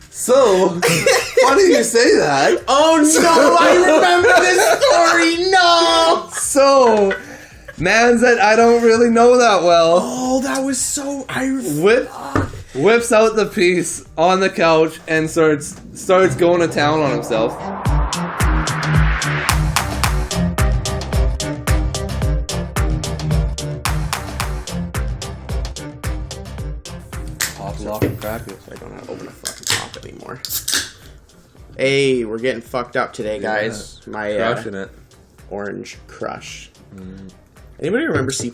So, funny you say that. Oh no, I remember this story, no! So, mans that I don't really know that well. Oh, that was so... Whips out the piece on the couch and starts going to town on himself. Pop, lock, and crack it. I don't know how to open a fucking pop anymore. Hey, we're getting fucked up today, guys. Yeah, My crushing it. Orange Crush. Anybody remember C+? You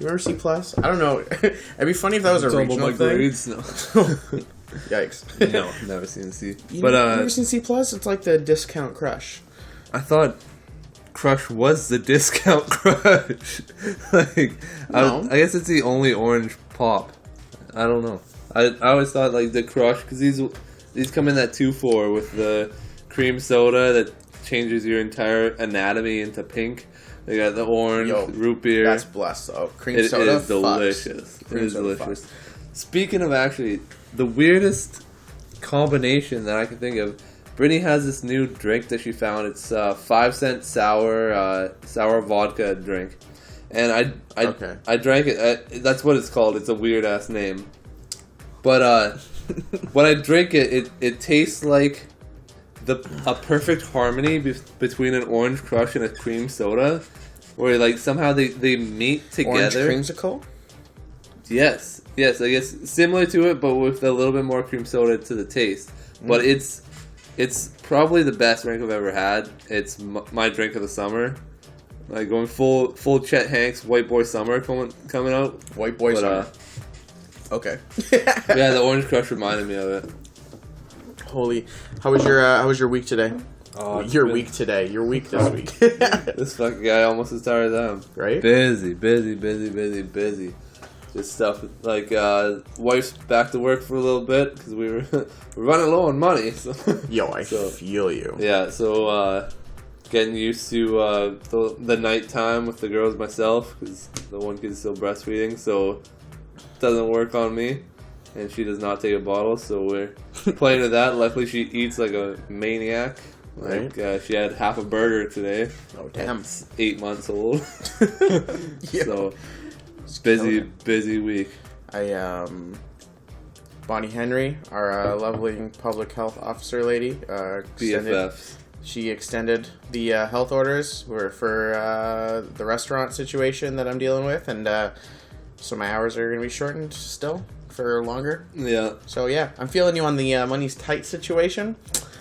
remember C+? I don't know. It'd be funny if that was a regional thing. Grades? No. Yikes. No, never seen C. You never seen C+? It's like the discount Crush. I thought Crush was the discount Crush. No. I guess it's the only orange pop. I don't know. I always thought like the Crush, because these come in that 2-4 with the cream soda that changes your entire anatomy into pink. They got the orange, root beer. That's blessed, though. Cream soda is delicious. Fucks. It is delicious. Speaking of actually, the weirdest combination that I can think of, Brittany has this new drink that she found. It's 5-cent sour vodka drink. And I drank it. That's what it's called. It's a weird-ass name. But when I drink it, it tastes like a perfect harmony between an orange crush and a cream soda, where like somehow they meet together. Orange creamsicle? Yes, I guess similar to it, but with a little bit more cream soda to the taste. But it's probably the best drink I've ever had. It's my drink of the summer. Like going full Chet Hanks White Boy Summer coming out. White Boy Summer. Okay. Yeah, the orange crush reminded me of it. Holy, how was your week today? Oh, your week today. Your week this week. This fucking guy almost as tired as I am. Right? Busy. Just stuff like wife's back to work for a little bit because we're running low on money. So. Yo, I feel you. Yeah, so getting used to the nighttime with the girls myself because the one kid's still breastfeeding, so it doesn't work on me. And she does not take a bottle, so we're playing with that. Luckily, she eats like a maniac. Like she had half a burger today. Oh damn! 8 months old. Yeah. So busy week. Bonnie Henry, our lovely public health officer lady, BFFs. She extended the health orders for the restaurant situation that I'm dealing with, and so my hours are going to be shortened still. For longer. Yeah. So yeah, I'm feeling you on the money's tight situation.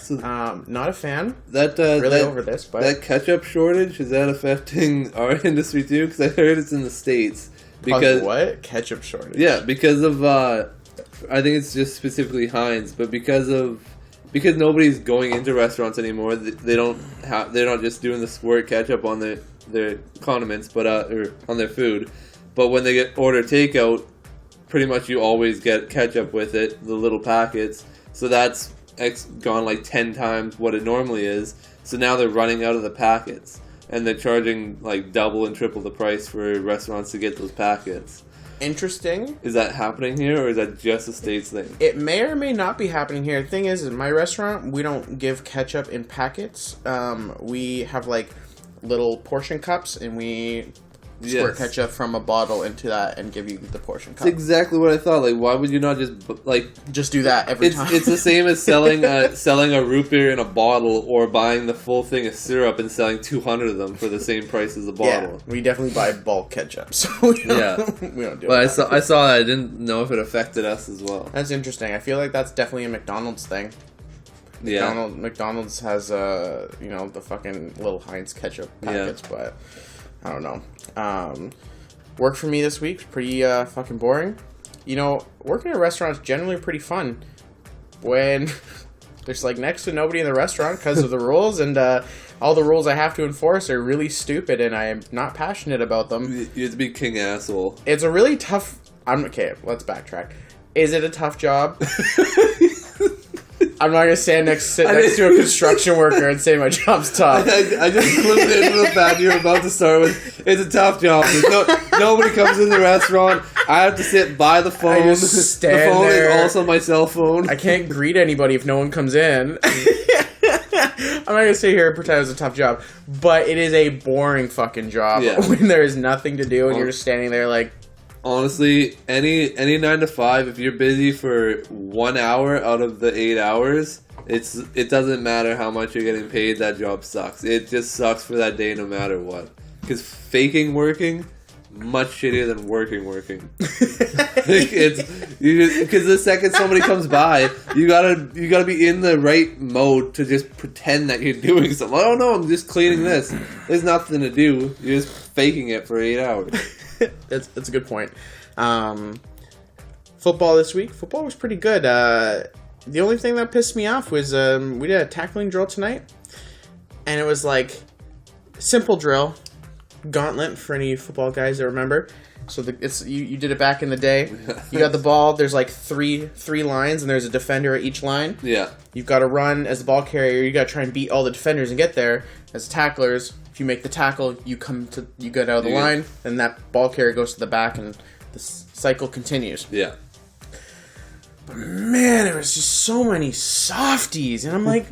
Not a fan. Over this, but that ketchup shortage, is that affecting our industry too? Because I heard it's in the States. Because what? Ketchup shortage? Yeah, because of I think it's just specifically Heinz, but because nobody's going into restaurants anymore, they're not just doing the squirt ketchup on their condiments, but or on their food. But when they order takeout, pretty much you always get ketchup with it, the little packets. So that's gone like 10 times what it normally is. So now they're running out of the packets. And they're charging like double and triple the price for restaurants to get those packets. Interesting. Is that happening here, or is that just a States thing? It may or may not be happening here. The thing is, in my restaurant, we don't give ketchup in packets. We have like little portion cups, and we squirt ketchup from a bottle into that and give you the portion cup. That's exactly what I thought. Like, why would you not just do that every time? It's the same as selling a root beer in a bottle, or buying the full thing of syrup and selling 200 of them for the same price as a bottle. Yeah, we definitely buy bulk ketchup, so we don't do but it. I saw that. I didn't know if it affected us as well. That's interesting. I feel like that's definitely a McDonald's thing. Yeah. McDonald's has the fucking little Heinz ketchup packets, but I don't know. Work for me this week, pretty fucking boring. Working at a restaurant is generally pretty fun when there's like next to nobody in the restaurant because of the rules, and all the rules I have to enforce are really stupid, and I am not passionate about them. You have to be king asshole. It's a really tough... Okay, let's backtrack. Is it a tough job? I'm not gonna sit next to a construction worker and say my job's tough. I just clipped it into the fact you're about to start with. It's a tough job. Nobody comes in the restaurant. I have to sit by the phone. I just stand the phone there. is also my cell phone. I can't greet anybody if no one comes in. I'm not gonna sit here and pretend it's a tough job, but it is a boring fucking job when there is nothing to do and you're just standing there like. Honestly, any 9 to 5, if you're busy for 1 hour out of the 8 hours, it doesn't matter how much you're getting paid. That job sucks. It just sucks for that day, no matter what. Because faking working, much shittier than working. Because the second somebody comes by, you gotta be in the right mode to just pretend that you're doing something. Oh no, I'm just cleaning this. There's nothing to do. You're just faking it for 8 hours. That's a good point. Football this week. Football was pretty good. The only thing that pissed me off was we did a tackling drill tonight, and it was like simple drill, gauntlet for any football guys that remember. So you did it back in the day. You got the ball. There's like three lines, and there's a defender at each line. Yeah. You've got to run as the ball carrier. You got to try and beat all the defenders and get there. As tacklers, if you make the tackle, you get out of the line, and that ball carrier goes to the back, and the cycle continues. Yeah. But man, there was just so many softies, and I'm like,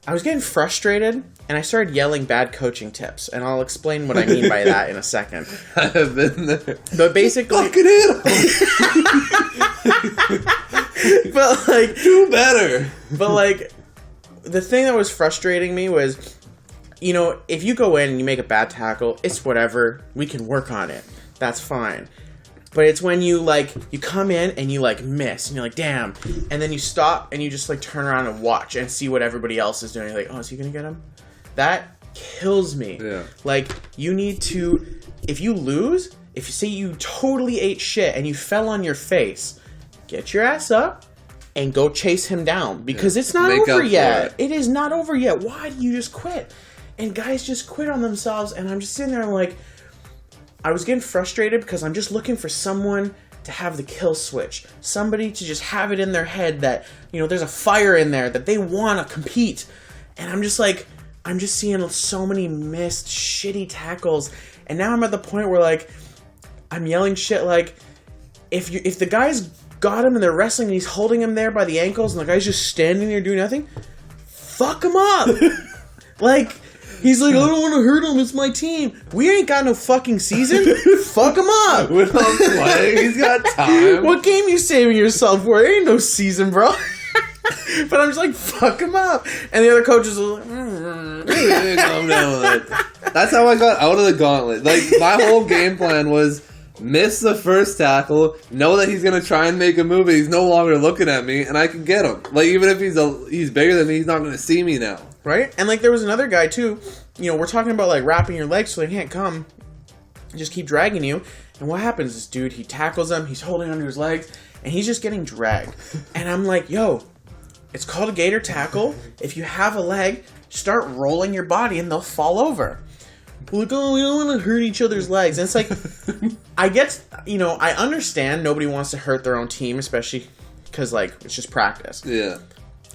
I was getting frustrated, and I started yelling bad coaching tips, and I'll explain what I mean by that in a second. I have been there. But basically, fucking hit him. But like, do better. But like, the thing that was frustrating me was, you know, if you go in and you make a bad tackle, it's whatever. We can work on it. That's fine. But it's when you come in and you miss and you're like, damn, and then you stop and you just turn around and watch and see what everybody else is doing. You're like, oh, is he gonna get him? That kills me. Yeah. You need to, if you lose, if you say you totally ate shit and you fell on your face, get your ass up and go chase him down, because it's not over yet. It is not over yet. Why do you just quit? And guys just quit on themselves, and I'm just sitting there like, I was getting frustrated because I'm just looking for someone to have the kill switch. Somebody to just have it in their head that, you know, there's a fire in there, that they want to compete. And I'm just like, I'm just seeing so many missed shitty tackles. And now I'm at the point where I'm yelling shit if the guy's got him and they're wrestling and he's holding him there by the ankles and the guy's just standing there doing nothing, fuck him up. He's like, I don't want to hurt him. It's my team. We ain't got no fucking season. Fuck him up. We're not playing. He's got time. What game you saving yourself for? There ain't no season, bro. But I'm just like, fuck him up. And the other coaches are like, calm down with it. That's how I got out of the gauntlet. My whole game plan was miss the first tackle, know that he's going to try and make a move, and he's no longer looking at me, and I can get him. Even if he's bigger than me, he's not going to see me now. Right? And there was another guy too, you know, we're talking about wrapping your legs so they can't come, just keep dragging you. And what happens is, dude, he tackles him, he's holding onto his legs, and he's just getting dragged. And I'm like, yo, it's called a gator tackle. If you have a leg, start rolling your body and they'll fall over. Like, oh, we don't want to hurt each other's legs. And it's I get, you know, I understand nobody wants to hurt their own team, especially because, it's just practice. Yeah.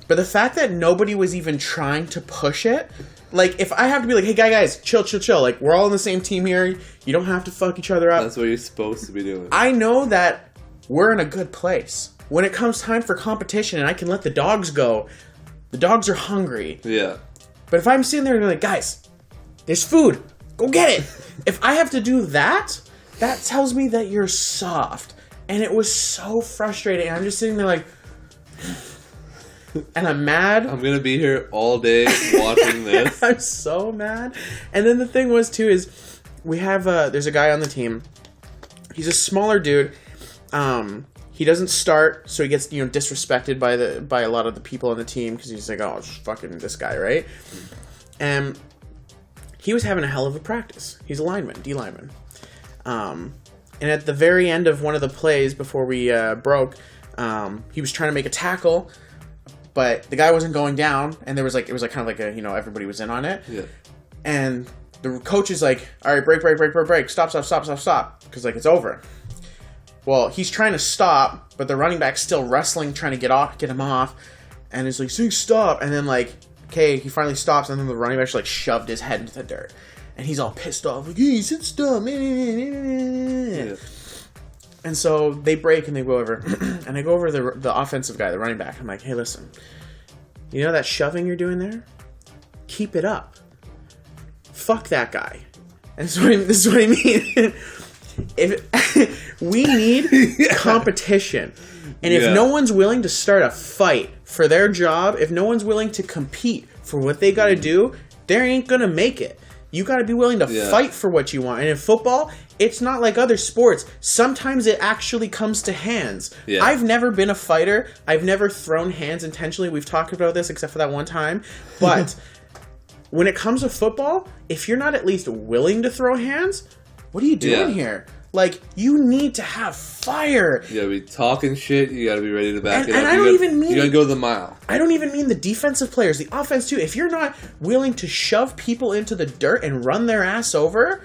But the fact that nobody was even trying to push it, if I have to be hey, guys, chill, we're all on the same team here. You don't have to fuck each other up. That's what you're supposed to be doing. I know that we're in a good place. When it comes time for competition and I can let the dogs go, the dogs are hungry. Yeah. But if I'm sitting there and guys, there's food. Go get it. If I have to do that, that tells me that you're soft. And it was so frustrating. I'm just sitting there and I'm mad. I'm going to be here all day watching this. I'm so mad. And then the thing was, too, is we have, there's a guy on the team. He's a smaller dude. He doesn't start, so he gets, you know, disrespected by a lot of the people on the team because he's like, oh, it's fucking this guy, right? And he was having a hell of a practice. He's a lineman, D lineman. And at the very end of one of the plays before we broke, he was trying to make a tackle, but the guy wasn't going down, and it was kind of like a, you know, everybody was in on it. Yeah. And the coach is like, all right, break, stop, because it's over. Well, he's trying to stop, but the running back's still wrestling, trying to get him off. And it's like, saying stop. And then, like, okay, he finally stops. And then the running back like shoved his head into the dirt. And he's all pissed off. Like, hey, he said stop. Yeah. And so they break and they go over. And I go over to the offensive guy, the running back. I'm like, hey, listen. You know that shoving you're doing there? Keep it up. Fuck that guy. And this is what I mean. If we need competition. And if no one's willing to start a fight for their job, if no one's willing to compete for what they got to do, they ain't going to make it. You got to be willing to fight for what you want. And in football, it's not like other sports. Sometimes it actually comes to hands. Yeah. I've never been a fighter. I've never thrown hands intentionally. We've talked about this except for that one time. But when it comes to football, if you're not at least willing to throw hands, what are you doing here? Like, you need to have fire. You gotta be talking shit. You gotta be ready to back it up. And I don't even mean... You gotta go the mile. I don't even mean the defensive players. The offense, too. If you're not willing to shove people into the dirt and run their ass over,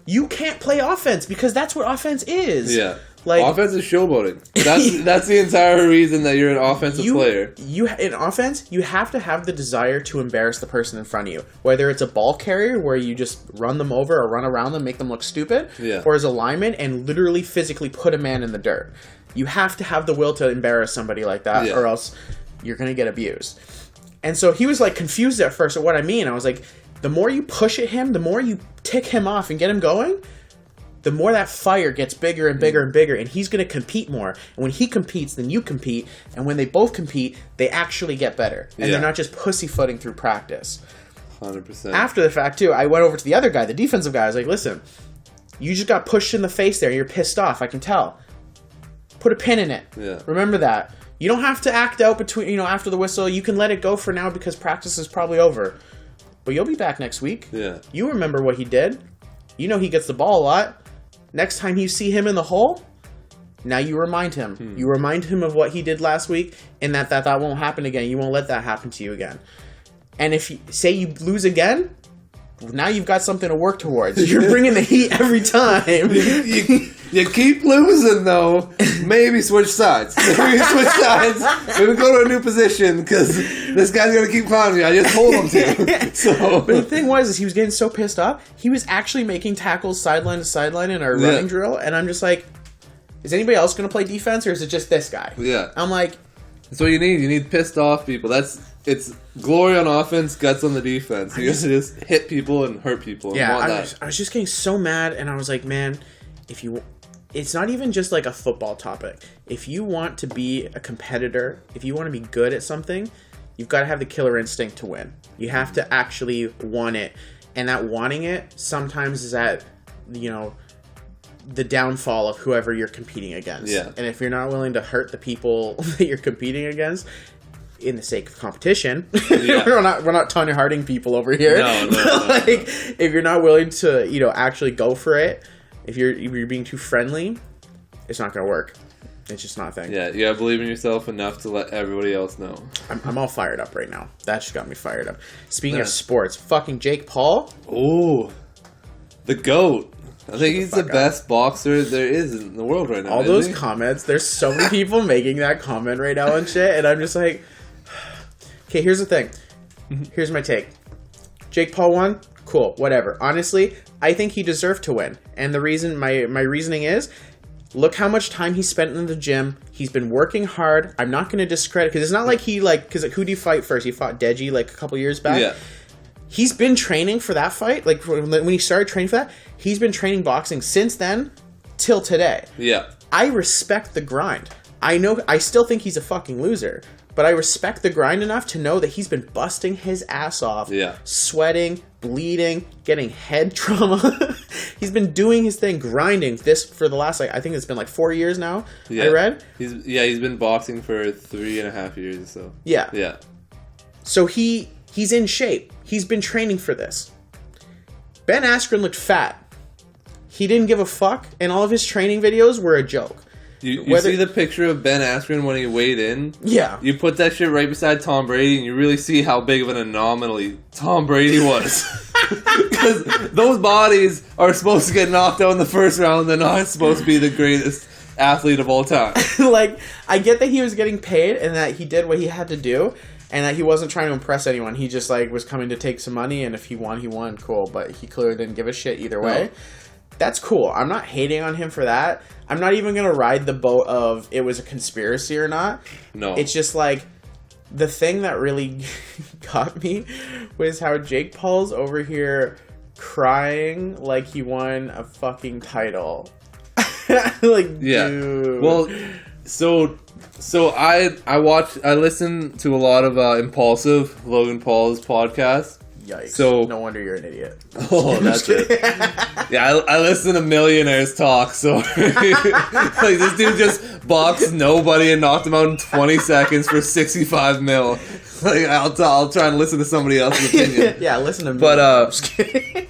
you can't play offense because that's what offense is. Yeah. Like, offense is showboating. That's the entire reason that you're an offensive player. In offense, you have to have the desire to embarrass the person in front of you. Whether it's a ball carrier where you just run them over or run around them, make them look stupid, or as a lineman and literally physically put a man in the dirt. You have to have the will to embarrass somebody like that or else you're going to get abused. And so he was like confused at first at what I mean. I was like, the more you push at him, the more you tick him off and get him going, the more that fire gets bigger and bigger and bigger, and he's going to compete more. And when he competes, then you compete. And when they both compete, they actually get better. And they're not just pussyfooting through practice. 100%. After the fact, too, I went over to the other guy, the defensive guy. I was like, listen, you just got pushed in the face there. You're pissed off. I can tell. Put a pin in it. Yeah. Remember that. You don't have to act out between, after the whistle. You can let it go for now because practice is probably over. But you'll be back next week. Yeah. You remember what he did. You know he gets the ball a lot. Next time you see him in the hole, now you remind him. You remind him of what he did last week, and that won't happen again. You won't let that happen to you again. And if you say you lose again, now you've got something to work towards. You're bringing the heat every time. You keep losing, though. Maybe switch sides. Maybe go to a new position, because this guy's going to keep clowning you. I just told him to. So. But the thing was, is he was getting so pissed off, he was actually making tackles sideline to sideline in our running drill, and I'm just like, is anybody else going to play defense, or is it just this guy? Yeah. I'm like... That's what you need. You need pissed off people. It's glory on offense, guts on the defense. You have to just hit people and hurt people. Yeah, I was just getting so mad, and I was like, man, it's not even just like a football topic. If you want to be a competitor, if you want to be good at something, you've got to have the killer instinct to win. You have to actually want it. And that wanting it sometimes is at, the downfall of whoever you're competing against. Yeah. And if you're not willing to hurt the people that you're competing against, in the sake of competition, we're not Tanya Harding people over here. No. If you're not willing to, actually go for it, if you're being too friendly, it's not going to work. It's just not a thing. Yeah, you gotta believe in yourself enough to let everybody else know. I'm all fired up right now. That just got me fired up. Speaking of sports, fucking Jake Paul. Ooh, the GOAT. I think he's the best boxer there is in the world right now. All those comments, there's so many people making that comment right now and shit, and I'm just like, okay, here's the thing. Here's my take. Jake Paul won? Cool, whatever. Honestly, I think he deserved to win. And the reason, my reasoning is, look how much time he spent in the gym. He's been working hard. I'm not going to discredit, because it's not like because who did he fight first? He fought Deji a couple years back. Yeah. He's been training for that fight. When he started training for that, he's been training boxing since then till today. Yeah. I respect the grind. I still think he's a fucking loser, but I respect the grind enough to know that he's been busting his ass off, sweating, bleeding, getting head trauma. He's been doing his thing, grinding this for the last, I think it's been 4 years now, I read. He's been boxing for 3.5 years or so. Yeah. Yeah. So he's in shape. He's been training for this. Ben Askren looked fat. He didn't give a fuck, and all of his training videos were a joke. You see the picture of Ben Askren when he weighed in? Yeah. You put that shit right beside Tom Brady, and you really see how big of an anomaly Tom Brady was. Because those bodies are supposed to get knocked out in the first round, and they're not supposed to be the greatest athlete of all time. Like, I get that he was getting paid and that he did what he had to do and that he wasn't trying to impress anyone. He just, like, was coming to take some money, and if he won, cool. But he clearly didn't give a shit either way. No. That's cool. I'm not hating on him for that. I'm not even going to ride the boat of it was a conspiracy or not. No. It's just, like, the thing that really got me was how Jake Paul's over here crying like he won a fucking title. Like, yeah. Dude. Well, so I listen to a lot of Impulsive, Logan Paul's podcast. Yikes. So no wonder you're an idiot. Oh, that's it. Yeah, I listen to millionaires talk, so like this dude just boxed nobody and knocked him out in 20 seconds for 65 mil. Like I'll try and listen to somebody else's opinion. Yeah, listen to me. But I'm just kidding.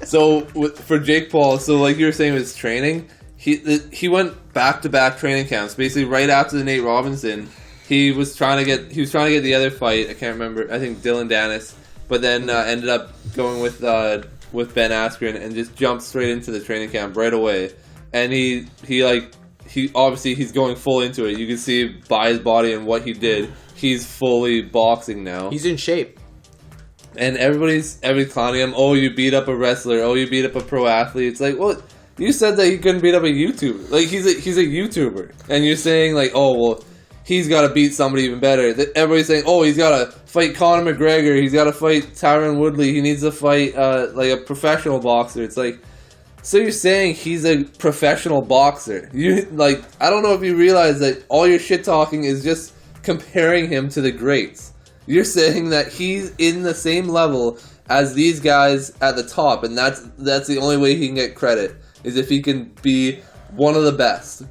So for Jake Paul, so like you were saying with his training, he went back-to-back training camps. Basically, right after the Nate Robinson, he was trying to get the other fight. I can't remember. I think Dylan Dennis, but then ended up going with Ben Askren and just jumped straight into the training camp right away. And he obviously he's going full into it. You can see by his body and what he did, he's fully boxing now. He's in shape. And everybody's clowning him. Oh, you beat up a wrestler. Oh, you beat up a pro athlete. It's like, well, you said that he couldn't beat up a YouTuber. Like he's a YouTuber, and you're saying like, oh well, he's got to beat somebody even better. Everybody's saying, oh, he's got to fight Conor McGregor. He's got to fight Tyron Woodley. He needs to fight like a professional boxer. It's like, so you're saying he's a professional boxer? You like, I don't know if you realize that all your shit talking is just comparing him to the greats. You're saying that he's in the same level as these guys at the top, and that's the only way he can get credit, is if he can be one of the best.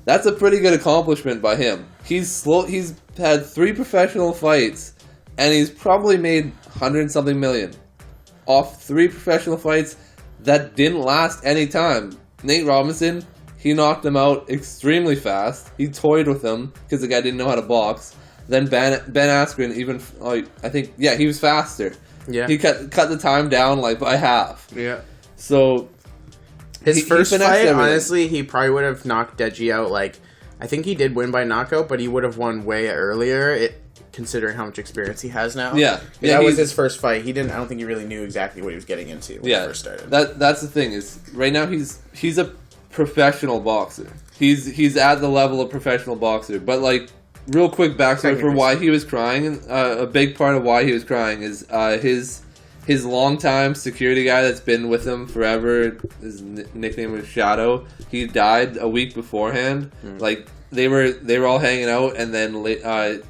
That's a pretty good accomplishment by him. He's had 3 professional fights, and he's probably made 100-something million off 3 professional fights that didn't last any time. Nate Robinson, he knocked him out extremely fast. He toyed with him because the guy didn't know how to box. Then Ben Askren, even he was faster. Yeah, he cut the time down like by half. Yeah. So his first fight, honestly, he probably would have knocked Deji out. Like, I think he did win by knockout, but he would have won way earlier. Considering how much experience he has now. Yeah, that was his first fight. He didn't. I don't think he really knew exactly what he was getting into when he first started. That's the thing is right now he's a professional boxer. He's at the level of professional boxer, but like. Real quick backstory for why he was crying. A big part of why he was crying is his longtime security guy that's been with him forever. His nickname was Shadow. He died a week beforehand. Like they were all hanging out, and then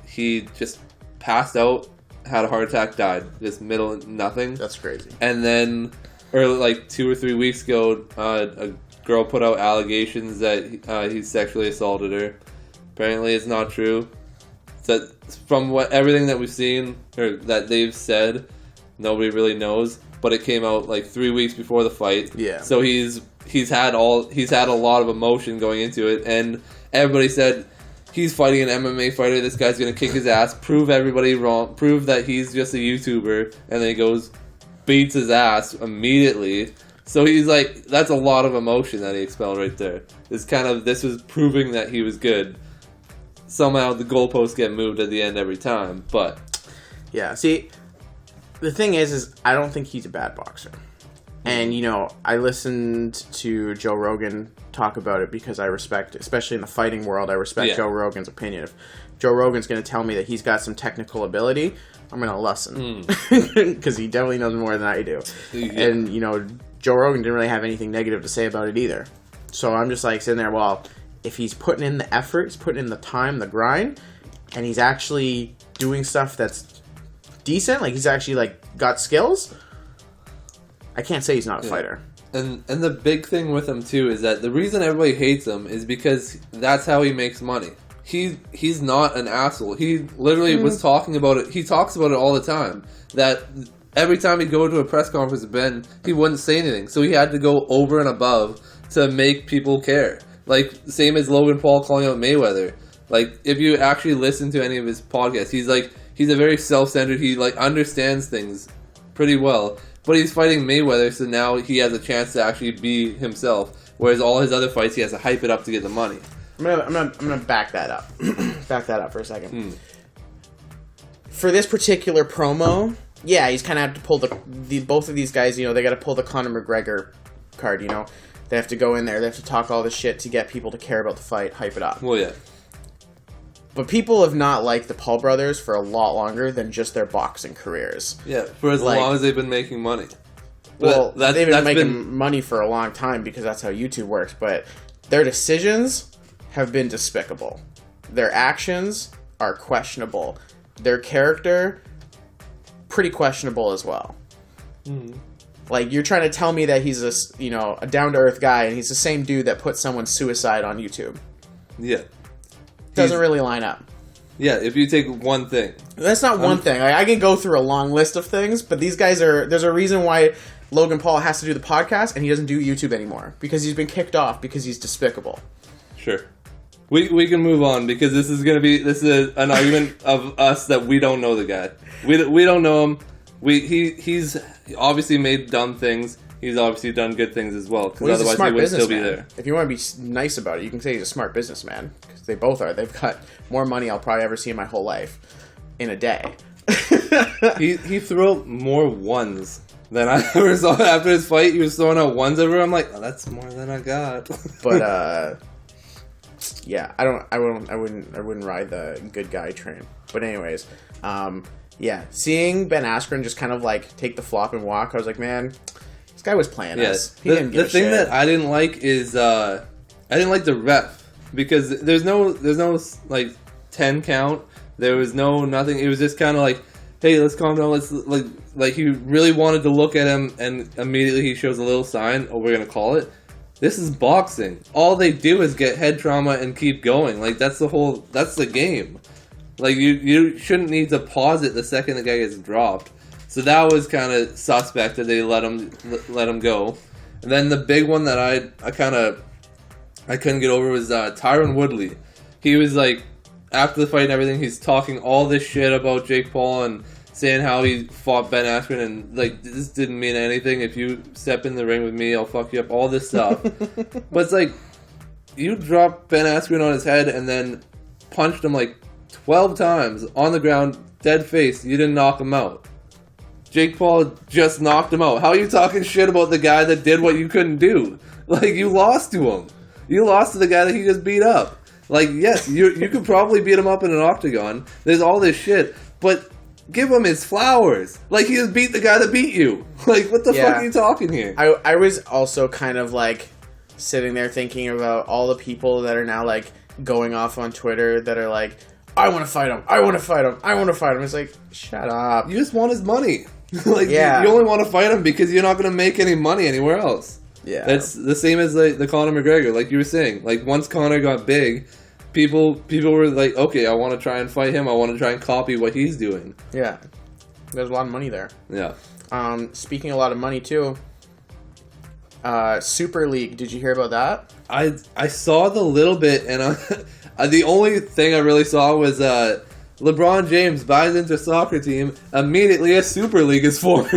he just passed out, had a heart attack, died. Just middle of nothing. That's crazy. And then, or like 2 or 3 weeks ago, a girl put out allegations that he sexually assaulted her. Apparently, it's not true. So from everything that we've seen or that they've said, nobody really knows. But it came out like 3 weeks before the fight. Yeah. So he's had a lot of emotion going into it, and everybody said he's fighting an MMA fighter. This guy's gonna kick his ass, prove everybody wrong, prove that he's just a YouTuber, and then he goes beats his ass immediately. So he's like, that's a lot of emotion that he expelled right there. This was proving that he was good. Somehow the goalposts get moved at the end every time, but... Yeah, see, the thing is I don't think he's a bad boxer. And, I listened to Joe Rogan talk about it because I respect, especially in the fighting world, I respect Joe Rogan's opinion. If Joe Rogan's going to tell me that he's got some technical ability, I'm going to listen. Because he definitely knows more than I do. Yeah. And, Joe Rogan didn't really have anything negative to say about it either. So I'm just like sitting there, well... If he's putting in the effort, he's putting in the time, the grind, and he's actually doing stuff that's decent, like he's actually like got skills, I can't say he's not a fighter. And the big thing with him too is that the reason everybody hates him is because that's how he makes money. He's not an asshole. He literally was talking about it. He talks about it all the time. That every time he'd go to a press conference with Ben, he wouldn't say anything. So he had to go over and above to make people care. Like, same as Logan Paul calling out Mayweather. Like, if you actually listen to any of his podcasts, he's a very self-centered, he, like, understands things pretty well. But he's fighting Mayweather, so now he has a chance to actually be himself. Whereas all his other fights, he has to hype it up to get the money. I'm gonna back that up. Back that up for a second. For this particular promo, yeah, he's kind of have to pull the both of these guys. You know, they got to pull the Conor McGregor card. You know, they have to go in there. They have to talk all this shit to get people to care about the fight, hype it up. Well, yeah. But people have not liked the Paul brothers for a lot longer than just their boxing careers. Yeah, for as long as they've been making money. Well, they've been making money for a long time because that's how YouTube works. But their decisions have been despicable. Their actions are questionable. Their character, pretty questionable as well. Mm-hmm. Like, you're trying to tell me that he's a down-to-earth guy, and he's the same dude that put someone's suicide on YouTube. Yeah. Doesn't really line up. Yeah, if you take one thing. That's not one thing. I can go through a long list of things, but these guys there's a reason why Logan Paul has to do the podcast, and he doesn't do YouTube anymore. Because he's been kicked off because he's despicable. Sure. We can move on because this is an argument of us that we don't know the guy. We don't know him. He's obviously made dumb things. He's obviously done good things as well. Because otherwise he would still be there. If you want to be nice about it, you can say he's a smart businessman. Because they both are. They've got more money I'll probably ever see in my whole life in a day. he threw out more ones than I ever saw after his fight. He was throwing out ones everywhere. I'm like, oh, that's more than I got. But yeah, I wouldn't ride the good guy train. But anyways, yeah, seeing Ben Askren just kind of like take the flop and walk, I was like, man, this guy was playing us. He didn't give a shit. The thing that I didn't like is I didn't like the ref because there's no like 10 count. There was nothing. It was just kind of like, hey, let's calm down. Let's like he really wanted to look at him, and immediately he shows a little sign. Oh, we're gonna call it. This is boxing. All they do is get head trauma and keep going. Like, that's the game. Like, you shouldn't need to pause it the second the guy gets dropped. So that was kind of suspect that they let him go. And then the big one that I couldn't get over was Tyron Woodley. He was like, after the fight and everything, he's talking all this shit about Jake Paul and saying how he fought Ben Askren and, like, this didn't mean anything. If you step in the ring with me, I'll fuck you up. All this stuff. But it's like, you dropped Ben Askren on his head and then punched him, like, 12 times on the ground, dead face. You didn't knock him out. Jake Paul just knocked him out. How are you talking shit about the guy that did what you couldn't do? Like, you lost to him. You lost to the guy that he just beat up. Like, yes, you could probably beat him up in an octagon. There's all this shit. But give him his flowers. Like, he just beat the guy that beat you. Like, what the fuck are you talking here? I was also kind of, like, sitting there thinking about all the people that are now, like, going off on Twitter that are like, I want to fight him. I want to fight him. I want to fight him. It's like, shut up. You just want his money. Like, you only want to fight him because you're not going to make any money anywhere else. Yeah. That's the same as, like, the Conor McGregor, like you were saying. Like, once Conor got big, people were like, okay, I want to try and fight him. I want to try and copy what he's doing. Yeah. There's a lot of money there. Yeah. Speaking of a lot of money, too, Super League, did you hear about that? I saw the little bit, and the only thing I really saw was LeBron James buys into a soccer team. Immediately, a Super League is formed.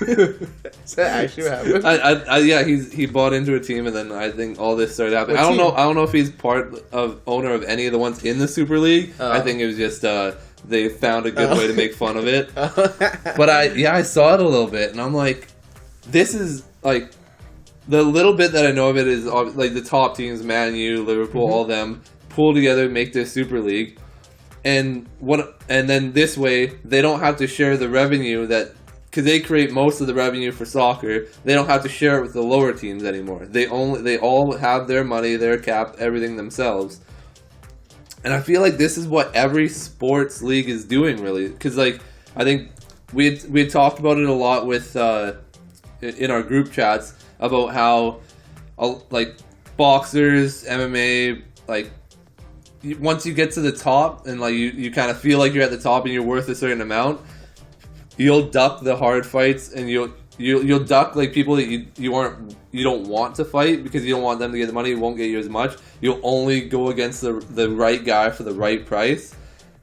Is that actually what happened? Yeah, he bought into a team, and then I think all this started happening. I don't know if he's owner of any of the ones in the Super League. I think it was just they found a good way to make fun of it. But I saw it a little bit, and I'm like, this is like the little bit that I know of it is like the top teams, Man U, Liverpool, all them pull together, make this Super League, and then this way they don't have to share the revenue that. Because they create most of the revenue for soccer, they don't have to share it with the lower teams anymore. They all have their money, their cap, everything themselves. And I feel like this is what every sports league is doing, really. Because, like, I think we had talked about it a lot with in our group chats about how, like, boxers, MMA, like, once you get to the top and, like, you kind of feel like you're at the top and you're worth a certain amount, you'll duck the hard fights, and you'll duck like people that you don't want to fight because you don't want them to get the money. You won't get you as much. You'll only go against the right guy for the right price,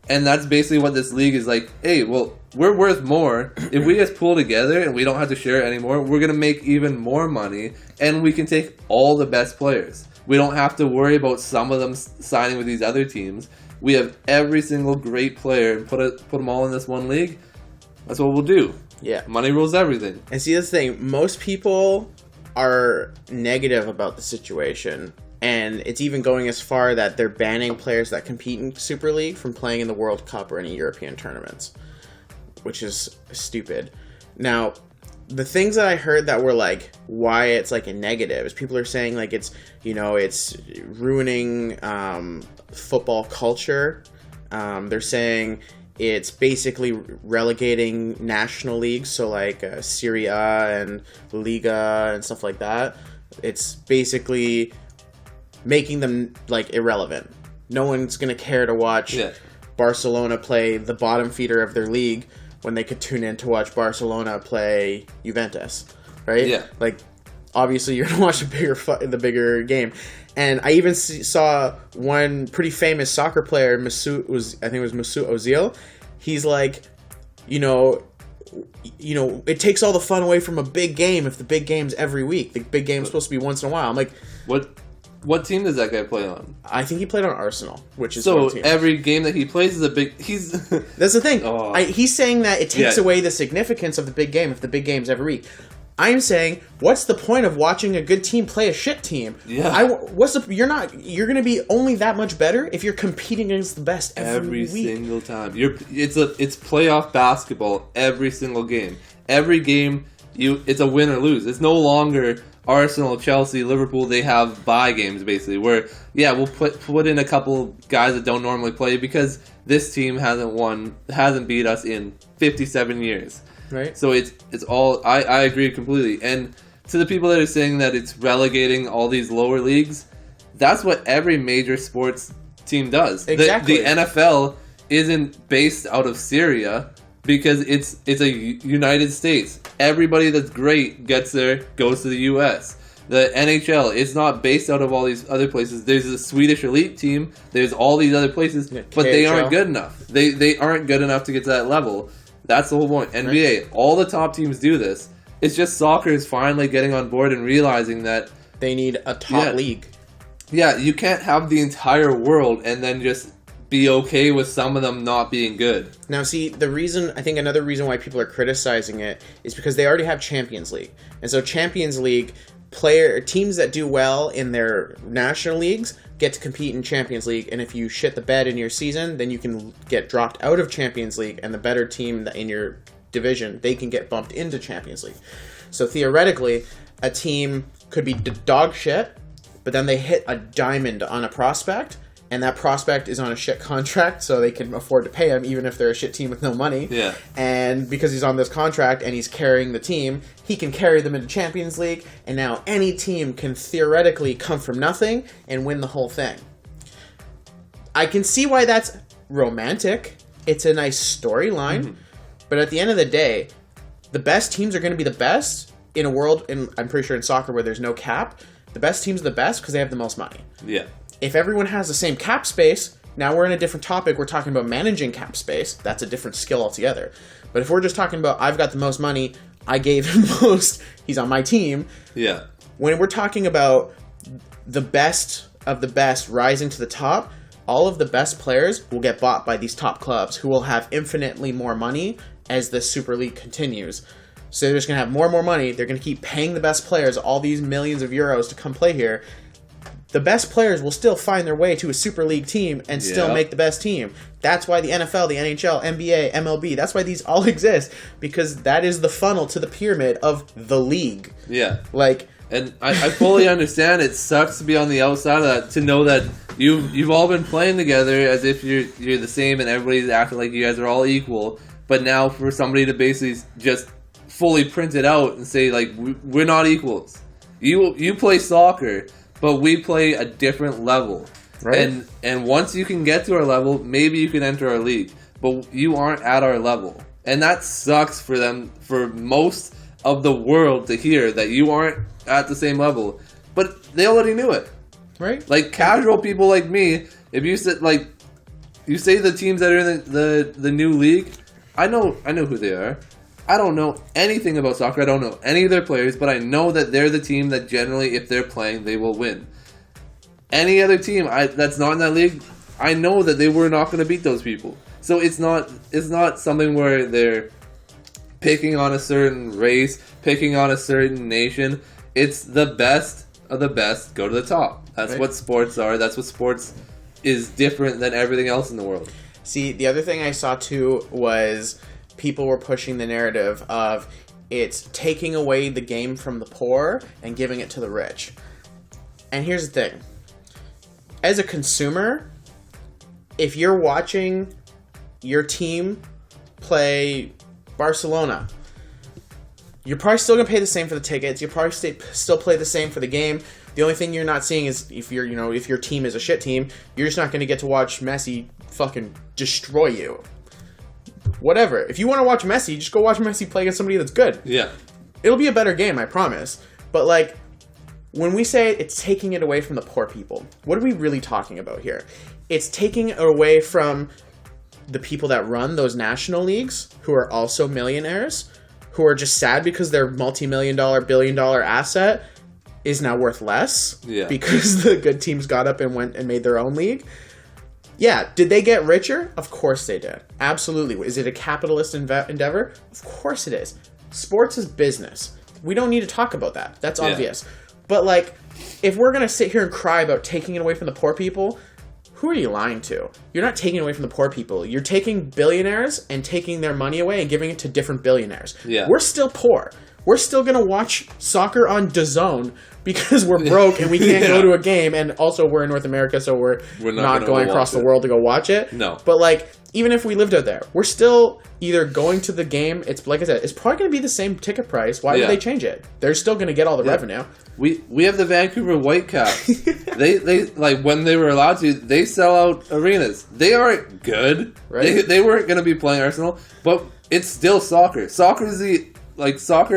and that's basically what this league is like. Hey, well, we're worth more. If we just pull together and we don't have to share it anymore, we're going to make even more money, and we can take all the best players. We don't have to worry about some of them signing with these other teams. We have every single great player and put them all in this one league. That's what we'll do. Yeah. Money rules everything. And see, this thing, most people are negative about the situation. And it's even going as far that they're banning players that compete in Super League from playing in the World Cup or any European tournaments, which is stupid. Now, the things that I heard that were like why it's like a negative is people are saying like it's, you know, it's ruining football culture. They're saying it's basically relegating national leagues, so like Serie A and Liga and stuff like that. It's basically making them like irrelevant. No one's gonna care to watch Barcelona play the bottom feeder of their league when they could tune in to watch Barcelona play Juventus, right? Yeah. Like, obviously you're gonna watch the bigger game. And I even saw one pretty famous soccer player, Mesut Ozil. He's like, you know, it takes all the fun away from a big game if the big game's every week. The big game's supposed to be once in a while. I'm like, what team does that guy play on? I think he played on Arsenal, which is so every game that he plays is a big. That's the thing. Oh. He's saying that it takes away the significance of the big game if the big game's every week. I'm saying, what's the point of watching a good team play a shit team? Yeah. You're going to be only that much better if you're competing against the best every week. Single time. It's playoff basketball every single game. Every game, it's a win or lose. It's no longer Arsenal, Chelsea, Liverpool. They have bye games basically where we'll put in a couple guys that don't normally play because this team hasn't beat us in 57 years. Right. So it's all I agree completely. And to the people that are saying that it's relegating all these lower leagues, that's what every major sports team does. Exactly. The NFL isn't based out of Syria because it's a United States. Everybody that's great gets there, goes to the US. The NHL, it's not based out of all these other places. There's a Swedish elite team, there's all these other places, but they aren't good enough. They aren't good enough to get to that level. That's the whole point. NBA, all the top teams do this. It's just soccer is finally getting on board and realizing that they need a top league. Yeah, you can't have the entire world and then just be okay with some of them not being good. Now, see, I think another reason why people are criticizing it is because they already have Champions League. And so Champions League teams that do well in their national leagues get to compete in Champions League, and if you shit the bed in your season, then you can get dropped out of Champions League, and the better team in your division, they can get bumped into Champions League. So theoretically, a team could be dog shit, but then they hit a diamond on a prospect, and that prospect is on a shit contract, so they can afford to pay him even if they're a shit team with no money. Yeah. And because he's on this contract and he's carrying the team, he can carry them into Champions League, and now any team can theoretically come from nothing and win the whole thing. I can see why that's romantic. It's a nice storyline, but at the end of the day, the best teams are going to be the best in a world, I'm pretty sure in soccer where there's no cap, the best teams are the best because they have the most money. Yeah. If everyone has the same cap space, now we're in a different topic. We're talking about managing cap space. That's a different skill altogether. But if we're just talking about, I've got the most money, I gave him most, he's on my team. Yeah. When we're talking about the best of the best rising to the top, all of the best players will get bought by these top clubs who will have infinitely more money as the Super League continues. So they're just going to have more and more money. They're going to keep paying the best players all these millions of euros to come play here. The best players will still find their way to a Super League team and still make the best team. That's why the NFL, the NHL, NBA, MLB, that's why these all exist, because that is the funnel to the pyramid of the league. Yeah. And I fully understand it sucks to be on the outside of that, to know that you've all been playing together as if you're the same and everybody's acting like you guys are all equal, but now for somebody to basically just fully print it out and say, like, we're not equals. You play soccer, but we play a different level. Right. And once you can get to our level, maybe you can enter our league. But you aren't at our level. And that sucks for most of the world to hear that you aren't at the same level. But they already knew it. Right. Like, casual people like me, if you said, like, you say the teams that are in the new league, I know who they are. I don't know anything about soccer. I don't know any of their players, but I know that they're the team that generally, if they're playing, they will win. Any other team that's not in that league, I know that they were not going to beat those people. So it's not something where they're picking on a certain race, picking on a certain nation. It's the best of the best go to the top. That's right. What sports are. That's what sports is different than everything else in the world. See, the other thing I saw too was people were pushing the narrative of it's taking away the game from the poor and giving it to the rich. And here's the thing. As a consumer, if you're watching your team play Barcelona, you're probably still gonna pay the same for the tickets. You probably still play the same for the game. The only thing you're not seeing is if your team is a shit team, you're just not gonna get to watch Messi fucking destroy you. Whatever. If you want to watch Messi, just go watch Messi play against somebody that's good. Yeah, it'll be a better game, I promise. But like, when we say it's taking it away from the poor people, what are we really talking about here? It's taking it away from the people that run those national leagues, who are also millionaires, who are just sad because their multi-million-dollar, billion-dollar asset is now worth less because the good teams got up and went and made their own league. Yeah, did they get richer? Of course they did. Absolutely. Is it a capitalist endeavor? Of course it is. Sports is business. We don't need to talk about that. That's obvious. But like, if we're going to sit here and cry about taking it away from the poor people, who are you lying to? You're not taking it away from the poor people. You're taking billionaires and taking their money away and giving it to different billionaires. Yeah. We're still poor. We're still going to watch soccer on DAZN because we're broke and we can't go to a game. And also we're in North America, so we're not going across the world to go watch it. No. But like, even if we lived out there, we're still either going to the game. It's like I said, it's probably going to be the same ticket price. Why would they change it? They're still going to get all the revenue. We have the Vancouver Whitecaps. they like, when they were allowed to, they sell out arenas. They aren't good. Right? They weren't going to be playing Arsenal, but it's still soccer. Soccer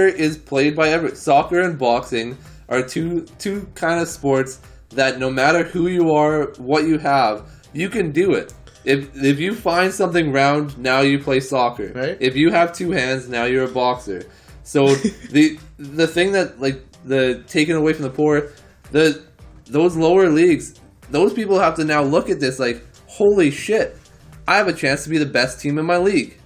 is played by everyone. Soccer and boxing are two kind of sports that no matter who you are, what you have, you can do it. If you find something round, now you play soccer. Right. If you have two hands, now you're a boxer. So the thing that, like, the taken away from the poor, those lower leagues, those people have to now look at this like, holy shit, I have a chance to be the best team in my league.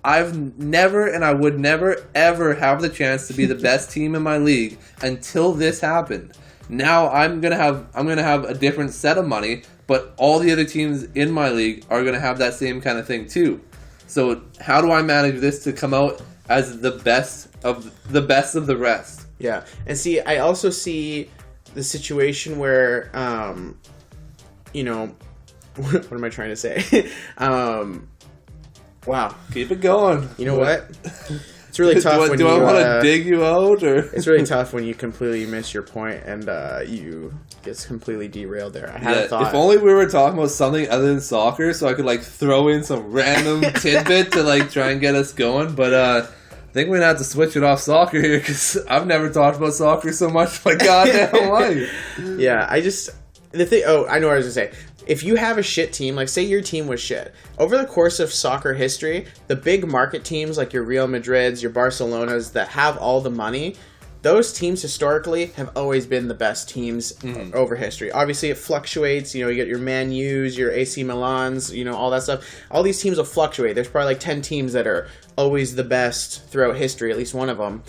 I've never, and I would never, ever have the chance to be the best team in my league until this happened. Now I'm gonna have a different set of money, but all the other teams in my league are gonna have that same kind of thing too. So how do I manage this to come out as the best of the rest? Yeah, and see, I also see the situation where, what am I trying to say? Wow. Keep it going. You know what? It's really tough do I want to dig you out? Or? It's really tough when you completely miss your point and you get completely derailed there. I had a thought. If only we were talking about something other than soccer, so I could like throw in some random tidbit to like try and get us going. But I think we're going to have to switch it off soccer here because I've never talked about soccer so much in my goddamn life. Yeah, I know what I was going to say. If you have a shit team, like say your team was shit, over the course of soccer history, the big market teams like your Real Madrids, your Barcelonas that have all the money, those teams historically have always been the best teams over history. Obviously, it fluctuates. You get your Man U's, your AC Milans, all that stuff. All these teams will fluctuate. There's probably like 10 teams that are always the best throughout history, at least one of them.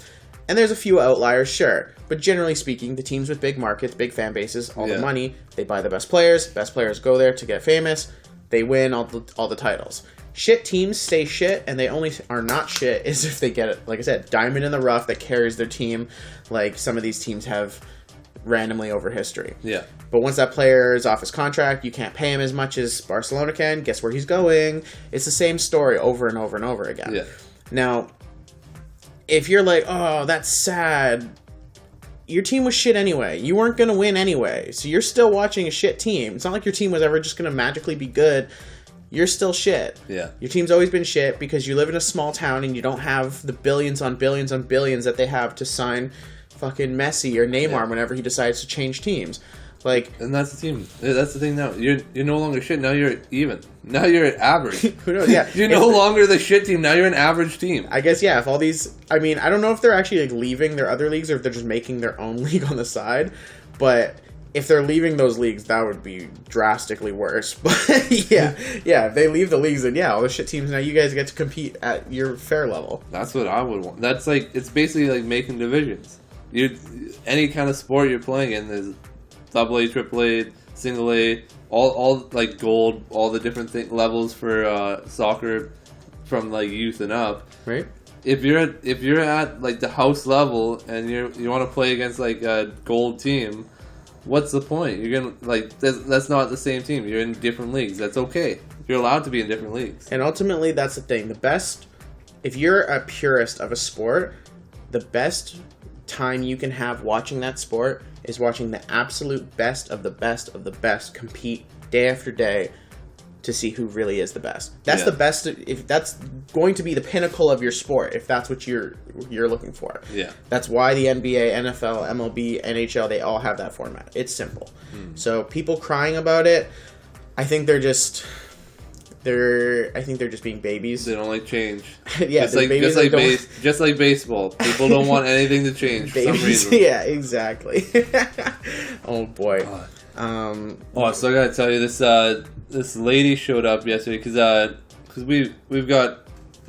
And there's a few outliers, sure. But generally speaking, the teams with big markets, big fan bases, all the money, they buy the best players. Best players go there to get famous. They win all the titles. Shit teams stay shit, and they only are not shit is if they get it, like I said, diamond in the rough that carries their team, like some of these teams have randomly over history. Yeah. But once that player is off his contract, you can't pay him as much as Barcelona can. Guess where he's going? It's the same story over and over and over again. Yeah. Now, if you're like, oh, that's sad, your team was shit anyway. You weren't going to win anyway. So you're still watching a shit team. It's not like your team was ever just going to magically be good. You're still shit. Yeah. Your team's always been shit because you live in a small town and you don't have the billions on billions on billions that they have to sign fucking Messi or Neymar whenever he decides to change teams. Like, and that's the team. That's the thing now. You're no longer shit. Now you're even. Now you're average. Who knows? Yeah, you're no longer the shit team. Now you're an average team. I guess, yeah. If all these, I mean, I don't know if they're actually like leaving their other leagues or if they're just making their own league on the side. But if they're leaving those leagues, that would be drastically worse. But yeah, if they leave the leagues, then yeah, all the shit teams now you guys get to compete at your fair level. That's what I would want. That's like, it's basically like making divisions. Any kind of sport you're playing in, there's AA, AAA, single A, all like gold, all the different levels for soccer from like youth and up. Right. If you're at like the house level and you want to play against like a gold team, what's the point? You're gonna like that's not the same team. You're in different leagues. That's okay. You're allowed to be in different leagues. And ultimately, that's the thing. The best, if you're a purist of a sport, the best time you can have watching that sport is watching the absolute best of the best of the best compete day after day to see who really is the best. That's the best. If that's going to be the pinnacle of your sport, if that's what you're looking for. Yeah. That's why the NBA, NFL, MLB, NHL, they all have that format. It's simple. So people crying about it, I think they're just being babies. They don't like change. Yeah, just like baseball. People don't want anything to change for some reason. Yeah, exactly. Oh boy. So I gotta tell you, this lady showed up yesterday because we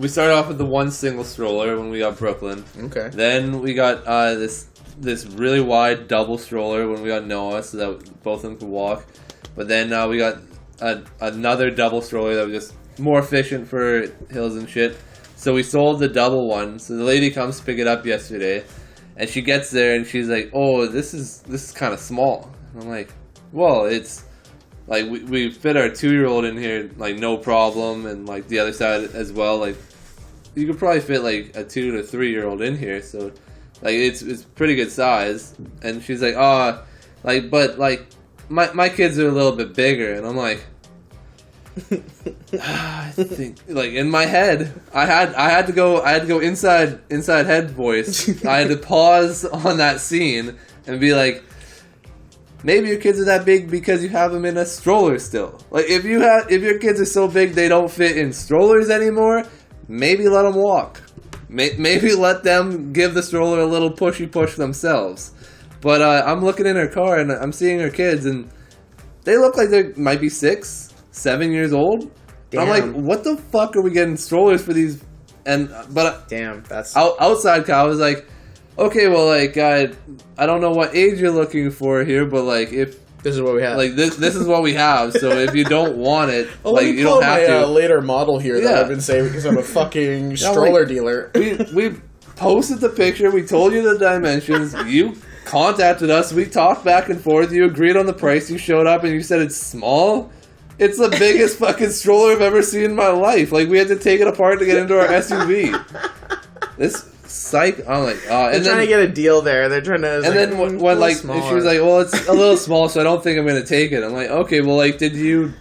started off with the one single stroller when we got Brooklyn. Okay. Then we got this really wide double stroller when we got Noah, so that both of them could walk. But then we got another double stroller that was just more efficient for hills and shit. So we sold the double one. So the lady comes to pick it up yesterday, and she gets there and she's like, "Oh, this is kind of small." And I'm like, "Well, it's like we fit our 2-year-old in here like no problem, and like the other side as well. Like you could probably fit like a 2 to 3-year-old in here. So like it's pretty good size." And she's like, but like my kids are a little bit bigger," and I'm like, I think like in my head, I had to go inside head voice. I had to pause on that scene and be like, maybe your kids are that big because you have them in a stroller still. Like if your kids are so big they don't fit in strollers anymore, maybe let them walk. Maybe let them give the stroller a little pushy push themselves. But I'm looking in her car and I'm seeing her kids and they look like they might be 6, 7 years old. I'm like, what the fuck are we getting strollers for these? But damn, that's outside. I was like, okay, well, like I don't know what age you're looking for here, but like if this is what we have, like this is what we have. So if you don't want it, well, like you don't have to. Later model here that I've been saying because I'm a fucking stroller dealer. We posted the picture. We told you the dimensions. You contacted us. We talked back and forth. You agreed on the price. You showed up and you said it's small. It's the biggest fucking stroller I've ever seen in my life. Like we had to take it apart to get into our SUV. This psych. I'm like, they're trying to get a deal there. They're trying to. And then when like she was like, well, it's a little small, so I don't think I'm gonna take it. I'm like, okay, well, like, did you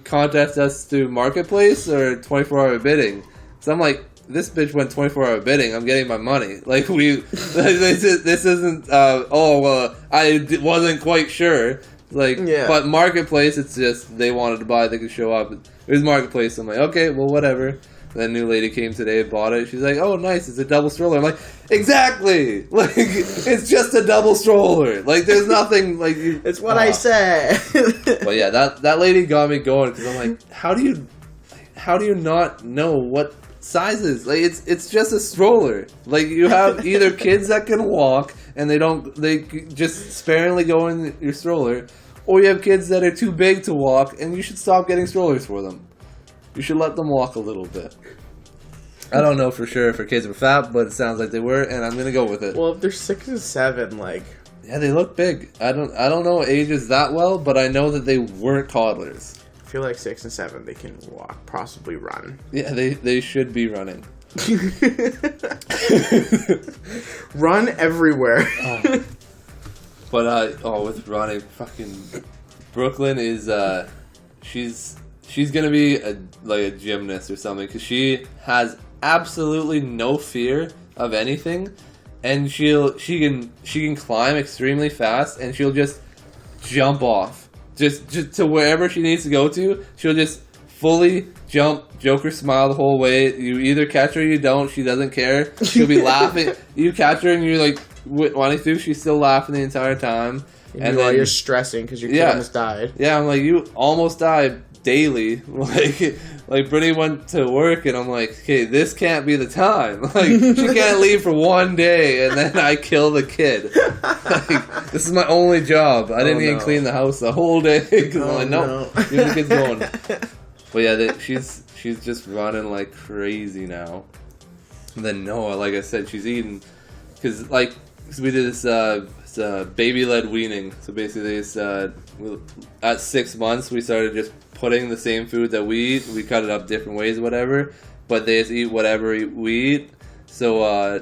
contact us through Marketplace or 24-hour bidding? So I'm like, this bitch went 24-hour bidding. I'm getting my money. Like this isn't. I wasn't quite sure. Like, but Marketplace, it's just they wanted to buy, they could show up. It was Marketplace. I'm like, okay, well, whatever. That new lady came today and bought it. She's like, oh, nice, it's a double stroller. I'm like, exactly. Like, it's just a double stroller. Like, there's nothing like. It's what I said. But yeah, that lady got me going because I'm like, how do you not know what sizes? Like, it's just a stroller. Like, you have either kids that can walk and they just sparingly go in your stroller, or you have kids that are too big to walk and you should stop getting strollers for them. You should let them walk a little bit. I don't know for sure if her kids were fat, but it sounds like they were, and I'm gonna go with it. Well, if they're 6 and 7, like, yeah, they look big. I don't know ages that well, but I know that they weren't toddlers. I feel like 6 and 7 they can walk, possibly run. Yeah, they should be running. Run everywhere. But with running, fucking Brooklyn is she's gonna be a gymnast or something because she has absolutely no fear of anything, and she can climb extremely fast, and she'll just jump off, just to wherever she needs to go to. She'll just fully jump, Joker smile the whole way. You either catch her or you don't. She doesn't care. She'll be laughing. You catch her and you're like wanting to. She's still laughing the entire time. And while you're stressing because your kid almost died. Yeah, I'm like, you almost die daily. Like Brittany went to work, and I'm like, okay, this can't be the time. Like, she can't leave for one day, and then I kill the kid. Like, this is my only job. I didn't even clean the house the whole day because I'm like, no, the kid's going. But yeah, she's just running like crazy now. And then Noah, like I said, she's eating because we did this baby-led weaning. So basically, at 6 months, we started just putting the same food that we eat. We cut it up different ways, whatever. But they just eat whatever we eat. So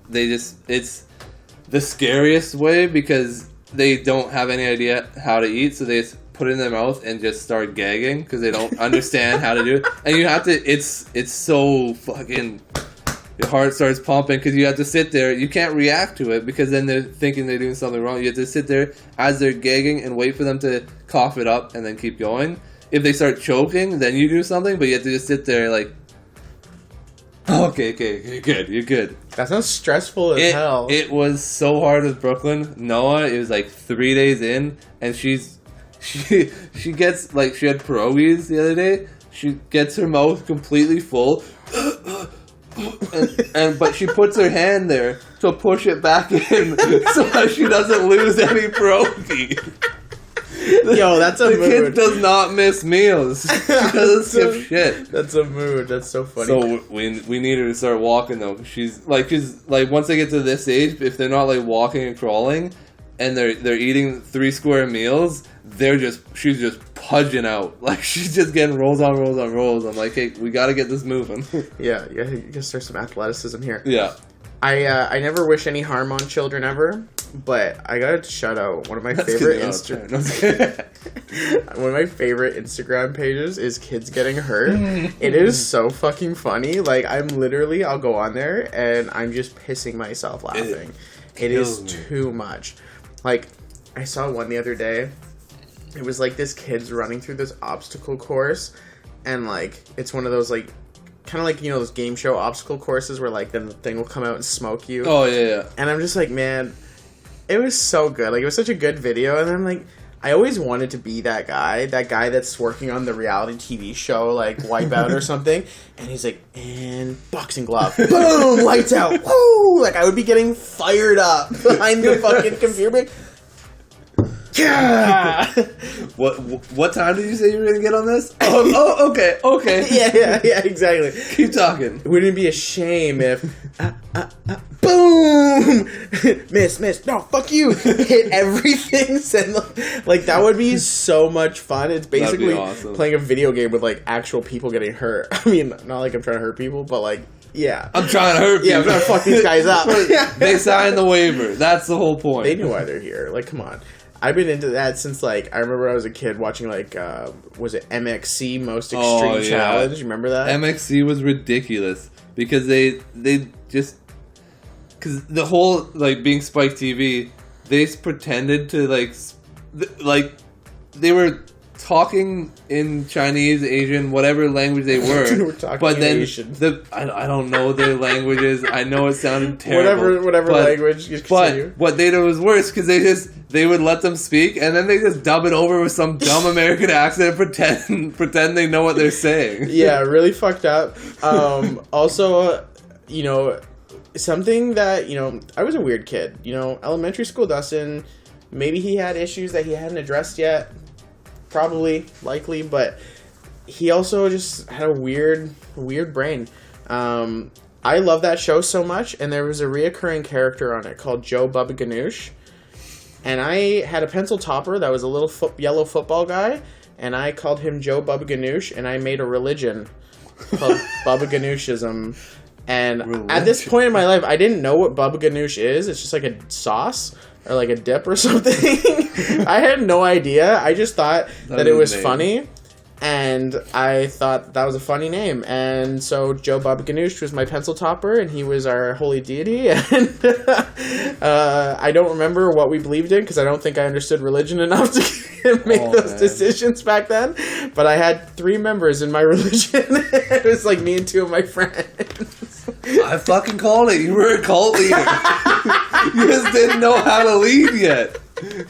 it's the scariest way because they don't have any idea how to eat. So they just put it in their mouth and just start gagging because they don't understand how to do it. And you have to. It's so fucking. Your heart starts pumping because you have to sit there. You can't react to it because then they're thinking they're doing something wrong. You have to sit there as they're gagging and wait for them to cough it up and then keep going. If they start choking, then you do something, but you have to just sit there like, okay, you're good. That sounds stressful as hell. It was so hard with Brooklyn. Noah, it was like 3 days in, and she gets, like, she had pierogies the other day. She gets her mouth completely full. But she puts her hand there to push it back in so that she doesn't lose any pierogi. Yo, that's a mood. The kid does not miss meals. She doesn't skip shit. That's a mood. That's so funny. So we need her to start walking though. She's like once they get to this age, if they're not like walking and crawling, and they're eating 3 square meals, she's just pudging out. Like, she's just getting rolls on rolls on rolls. I'm like, hey, we got to get this moving. Yeah, you gotta start some athleticism here. Yeah. I never wish any harm on children ever, but I gotta shout out one of my favorite one of my favorite Instagram pages is kids getting hurt. It is so fucking funny. Like, I'll go on there and I'm just pissing myself laughing. It is too much. Like, I saw one the other day. It was like this kid's running through this obstacle course, and like it's one of those like kind of like, you know, those game show obstacle courses where like then the thing will come out and smoke you. Oh yeah. And I'm just like, man, it was so good. Like, it was such a good video, and I'm like, I always wanted to be that guy that's working on the reality TV show like Wipeout or something, and he's like, and boxing glove, boom, lights out, woo! Like, I would be getting fired up behind the fucking computer. Yeah. What time did you say you were gonna get on this? Oh, okay. Yeah, exactly. Keep talking. Wouldn't it be a shame if boom, miss, no, fuck you, hit everything, send like that would be so much fun. It's basically awesome. Playing a video game with like actual people getting hurt. I mean, not like I'm trying to hurt people, but like, yeah, I'm trying to hurt people. Yeah, I'm trying to fuck these guys up. They signed the waiver. That's the whole point. They knew why they're here. Like, come on. I've been into that since, like, I remember I was a kid watching, like, was it MXC, Most Extreme Challenge? You remember that? MXC was ridiculous because they just... Because the whole, like, being Spike TV, they just pretended to, like, they were talking in Chinese, Asian, whatever language they were. But then Asian. I don't know their languages. I know it sounded terrible. Whatever language. But what they did was worse because they would let them speak and then they just dub it over with some dumb American accent and pretend they know what they're saying. Yeah, really fucked up. Also, you know, something that, you know, I was a weird kid. You know, elementary school Dustin, maybe he had issues that he hadn't addressed yet. Probably, likely, but he also just had a weird brain. I love that show so much, and there was a reoccurring character on it called Joe Bubba Ganoush, and I had a pencil topper that was a little yellow football guy, and I called him Joe Bubba Ganoush, and I made a religion called Bubba Ganoushism. And at this point in my life, I didn't know what Bubba Ganoush is. It's just like a sauce or like a dip or something. I had no idea. I just thought that it was funny. And I thought that was a funny name. And so Joe Baba Ganoush was my pencil topper, and he was our holy deity. And I don't remember what we believed in, because I don't think I understood religion enough to make those decisions back then. But I had 3 members in my religion. It was like me and 2 of my friends. I fucking called it. You were a cult leader. You just didn't know how to lead yet.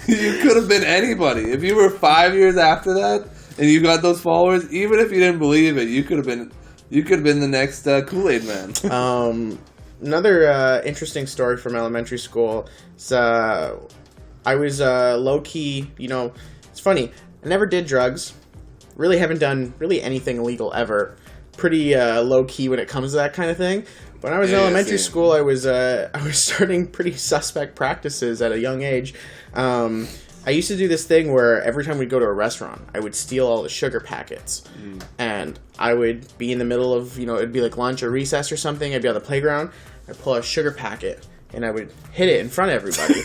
You could have been anybody. If you were 5 years after that, and you got those followers, even if you didn't believe it, you could have been the next Kool-Aid man. Another interesting story from elementary school. I was low-key, it's funny. I never did drugs. Really haven't done really anything illegal ever. Pretty low-key when it comes to that kind of thing. When I was in elementary school, I was starting pretty suspect practices at a young age. I used to do this thing where every time we'd go to a restaurant, I would steal all the sugar packets. And I would be in the middle of, it'd be like lunch or recess or something. I'd be on the playground. I'd pull out a sugar packet, and I would hit it in front of everybody.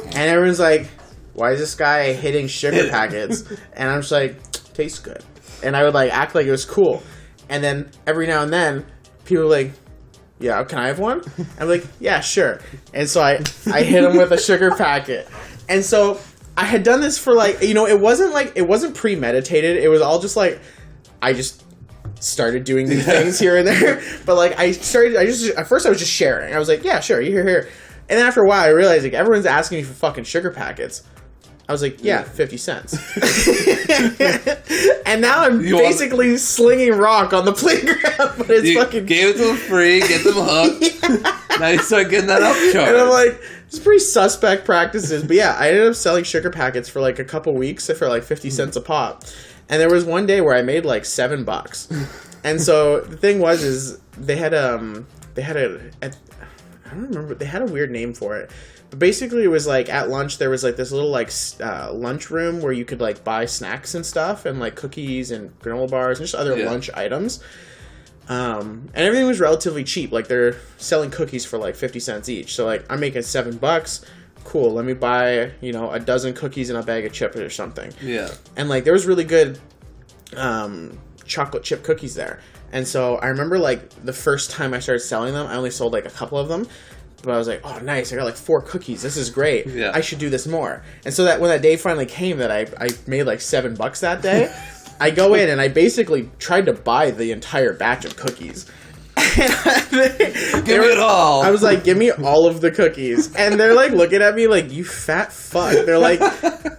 And everyone's like, why is this guy hitting sugar packets? And I'm just like, tastes good. And I would like act like it was cool. And then every now and then, people were like, yeah, can I have one? I'm like, yeah, sure. And so I hit him with a sugar packet. And so I had done this for like, it wasn't premeditated. It was all just like, I just started doing these things here and there. But like at first I was just sharing. I was like, yeah, sure, here. And then after a while I realized like everyone's asking me for fucking sugar packets. I was like, yeah, 50 cents. And now I'm basically slinging rock on the playground, but it's fucking... Gave it to them free, get them hooked. Now you start getting that upcharge. And I'm like, it's pretty suspect practices. But yeah, I ended up selling sugar packets for like a couple weeks for like 50 cents a pop. And there was one day where I made like $7. And so the thing is they had I don't remember, they had a weird name for it. But basically, it was like at lunch, there was like this little like lunch room where you could like buy snacks and stuff, and like cookies and granola bars and just other lunch items. And everything was relatively cheap. Like they're selling cookies for like 50 cents each. So like I'm making $7. Cool. Let me buy a dozen cookies and a bag of chips or something. Yeah. And like there was really good chocolate chip cookies there. And so I remember like the first time I started selling them, I only sold like a couple of them. But I was like, oh, nice. I got like 4 cookies. This is great. Yeah. I should do this more. And so that when that day finally came that I made like $7 that day, I go in and I basically tried to buy the entire batch of cookies. Give it all. I was like, give me all of the cookies. And they're like looking at me like, you fat fuck. They're like,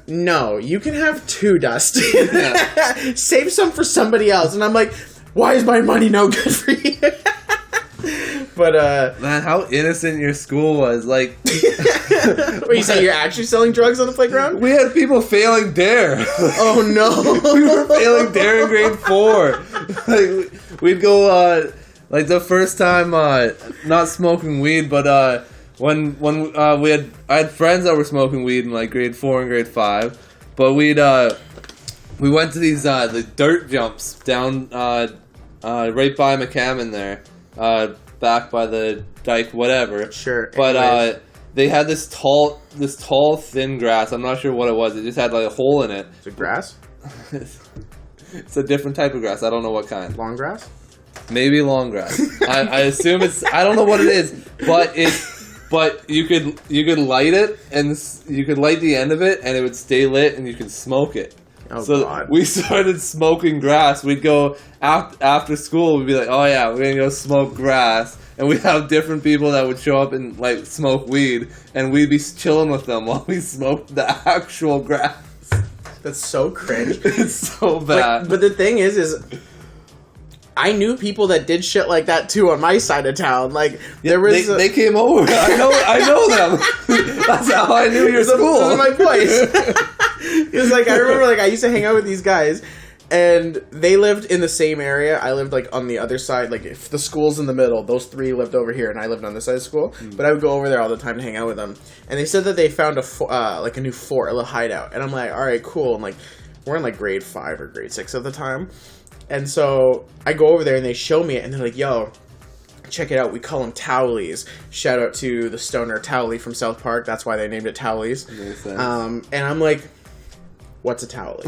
no, you can have 2, Dustin. Yeah. Save some for somebody else. And I'm like, why is my money no good for you? But man, how innocent your school was. Like, what, you say you're actually selling drugs on the playground? We had people failing DARE. Oh no. We were failing DARE in grade 4. Like, we'd go like the first time not smoking weed, but when I had friends that were smoking weed in like grade 4 and grade 5, but we went to these the dirt jumps down right by McCammon there. Back by the dike, whatever. Sure. But they had this tall, thin grass. I'm not sure what it was. It just had like a hole in it. Is it grass? It's a different type of grass. I don't know what kind. Long grass? Maybe long grass. I assume it's. I don't know what it is, but you could light it, and you could light the end of it, and it would stay lit, and you could smoke it. Oh, so God. We started smoking grass. We'd go after school. We'd be like, "Oh yeah, we're gonna go smoke grass," and we'd have different people that would show up and like smoke weed, and we'd be chilling with them while we smoked the actual grass. That's so cringe. It's so bad. But the thing is I knew people that did shit like that too on my side of town. Like there was they came over. I know them. That's how I knew your school. This is my place. It was like I remember like I used to hang out with these guys, and they lived in the same area. I lived like on the other side. Like if the school's in the middle, those 3 lived over here, and I lived on this side of school. But I would go over there all the time to hang out with them. And they said that they found like a new fort, a little hideout. And I'm like, all right, cool. And like we're in like grade 5 or grade 6 at the time. And so I go over there and they show me it, and they're like, yo, check it out. We call them Towleys. Shout out to the stoner Towley from South Park. That's why they named it Towleys. And I'm like, what's a towel?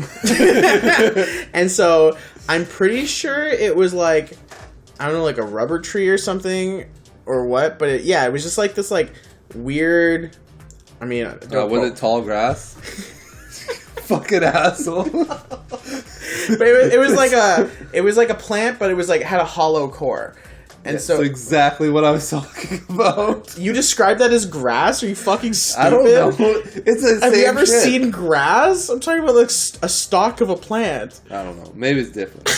And so I'm pretty sure it was like, I don't know, like a rubber tree or something or what, but it was just like this like weird, I mean, was it tall grass? Fucking asshole. But it was like a plant, but it was like had a hollow core. And so that's exactly what I was talking about. You described that as grass? Are you fucking stupid? I don't know. It's the same Have you ever shit. seen grass? I'm talking about like a stalk of a plant. I don't know. Maybe it's different.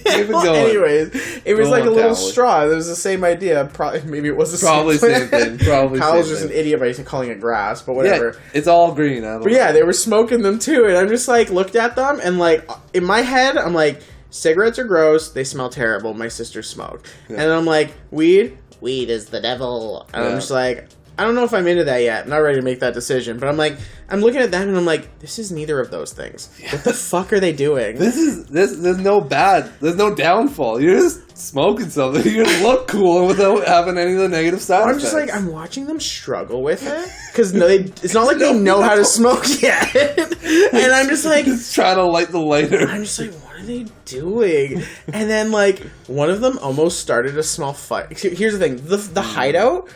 Anyways, it was like a little straw. It was the same idea. Maybe it was the same thing. Probably Kyle's just an idiot by calling it grass, but whatever. Yeah, it's all green. But yeah, they were smoking them too, and I'm just like looked at them, and like in my head, I'm like, cigarettes are gross. They smell terrible. My sister smoked, and I'm like, weed is the devil. And I'm just like, I don't know if I'm into that yet. I'm not ready to make that decision. But I'm like, I'm looking at them and I'm like, this is neither of those things. Yeah. What the fuck are they doing? There's no downfall. You're just smoking something. You look cool without having any of the negative side effects. I'm just like, I'm watching them struggle with it. Because it's not like they know how to smoke yet. And I'm just like... Just trying to light the lighter. I'm just like, what are they doing? And then like, one of them almost started a small fight. Here's the thing. The hideout...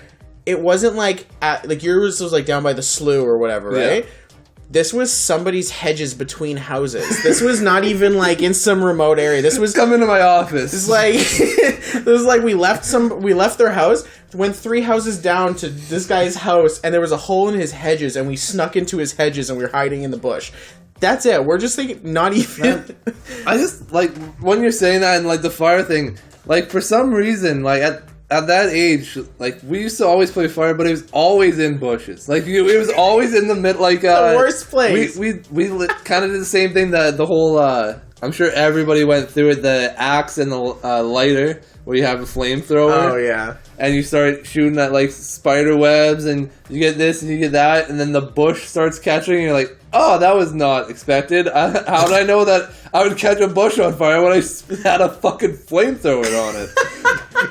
It wasn't like yours was like down by the slough or whatever, right? Yeah. This was somebody's hedges between houses. This was not even like in some remote area. This was come into my office. This was like we left their house, went 3 houses down to this guy's house, and there was a hole in his hedges, and we snuck into his hedges and we were hiding in the bush. That's it. We're just thinking not even. I just like when you're saying that and like the fire thing, like for some reason, like at that age, like, we used to always play fire, but it was always in bushes. Like, it was always in the mid, like, the worst place. We kind of did the same thing that the whole, I'm sure everybody went through it, the axe and the lighter, where you have a flamethrower. Oh, yeah. And you start shooting at, like, spider webs, and you get this and you get that, and then the bush starts catching, and you're like, oh, that was not expected. How did I know that I would catch a bush on fire when I had a fucking flamethrower on it?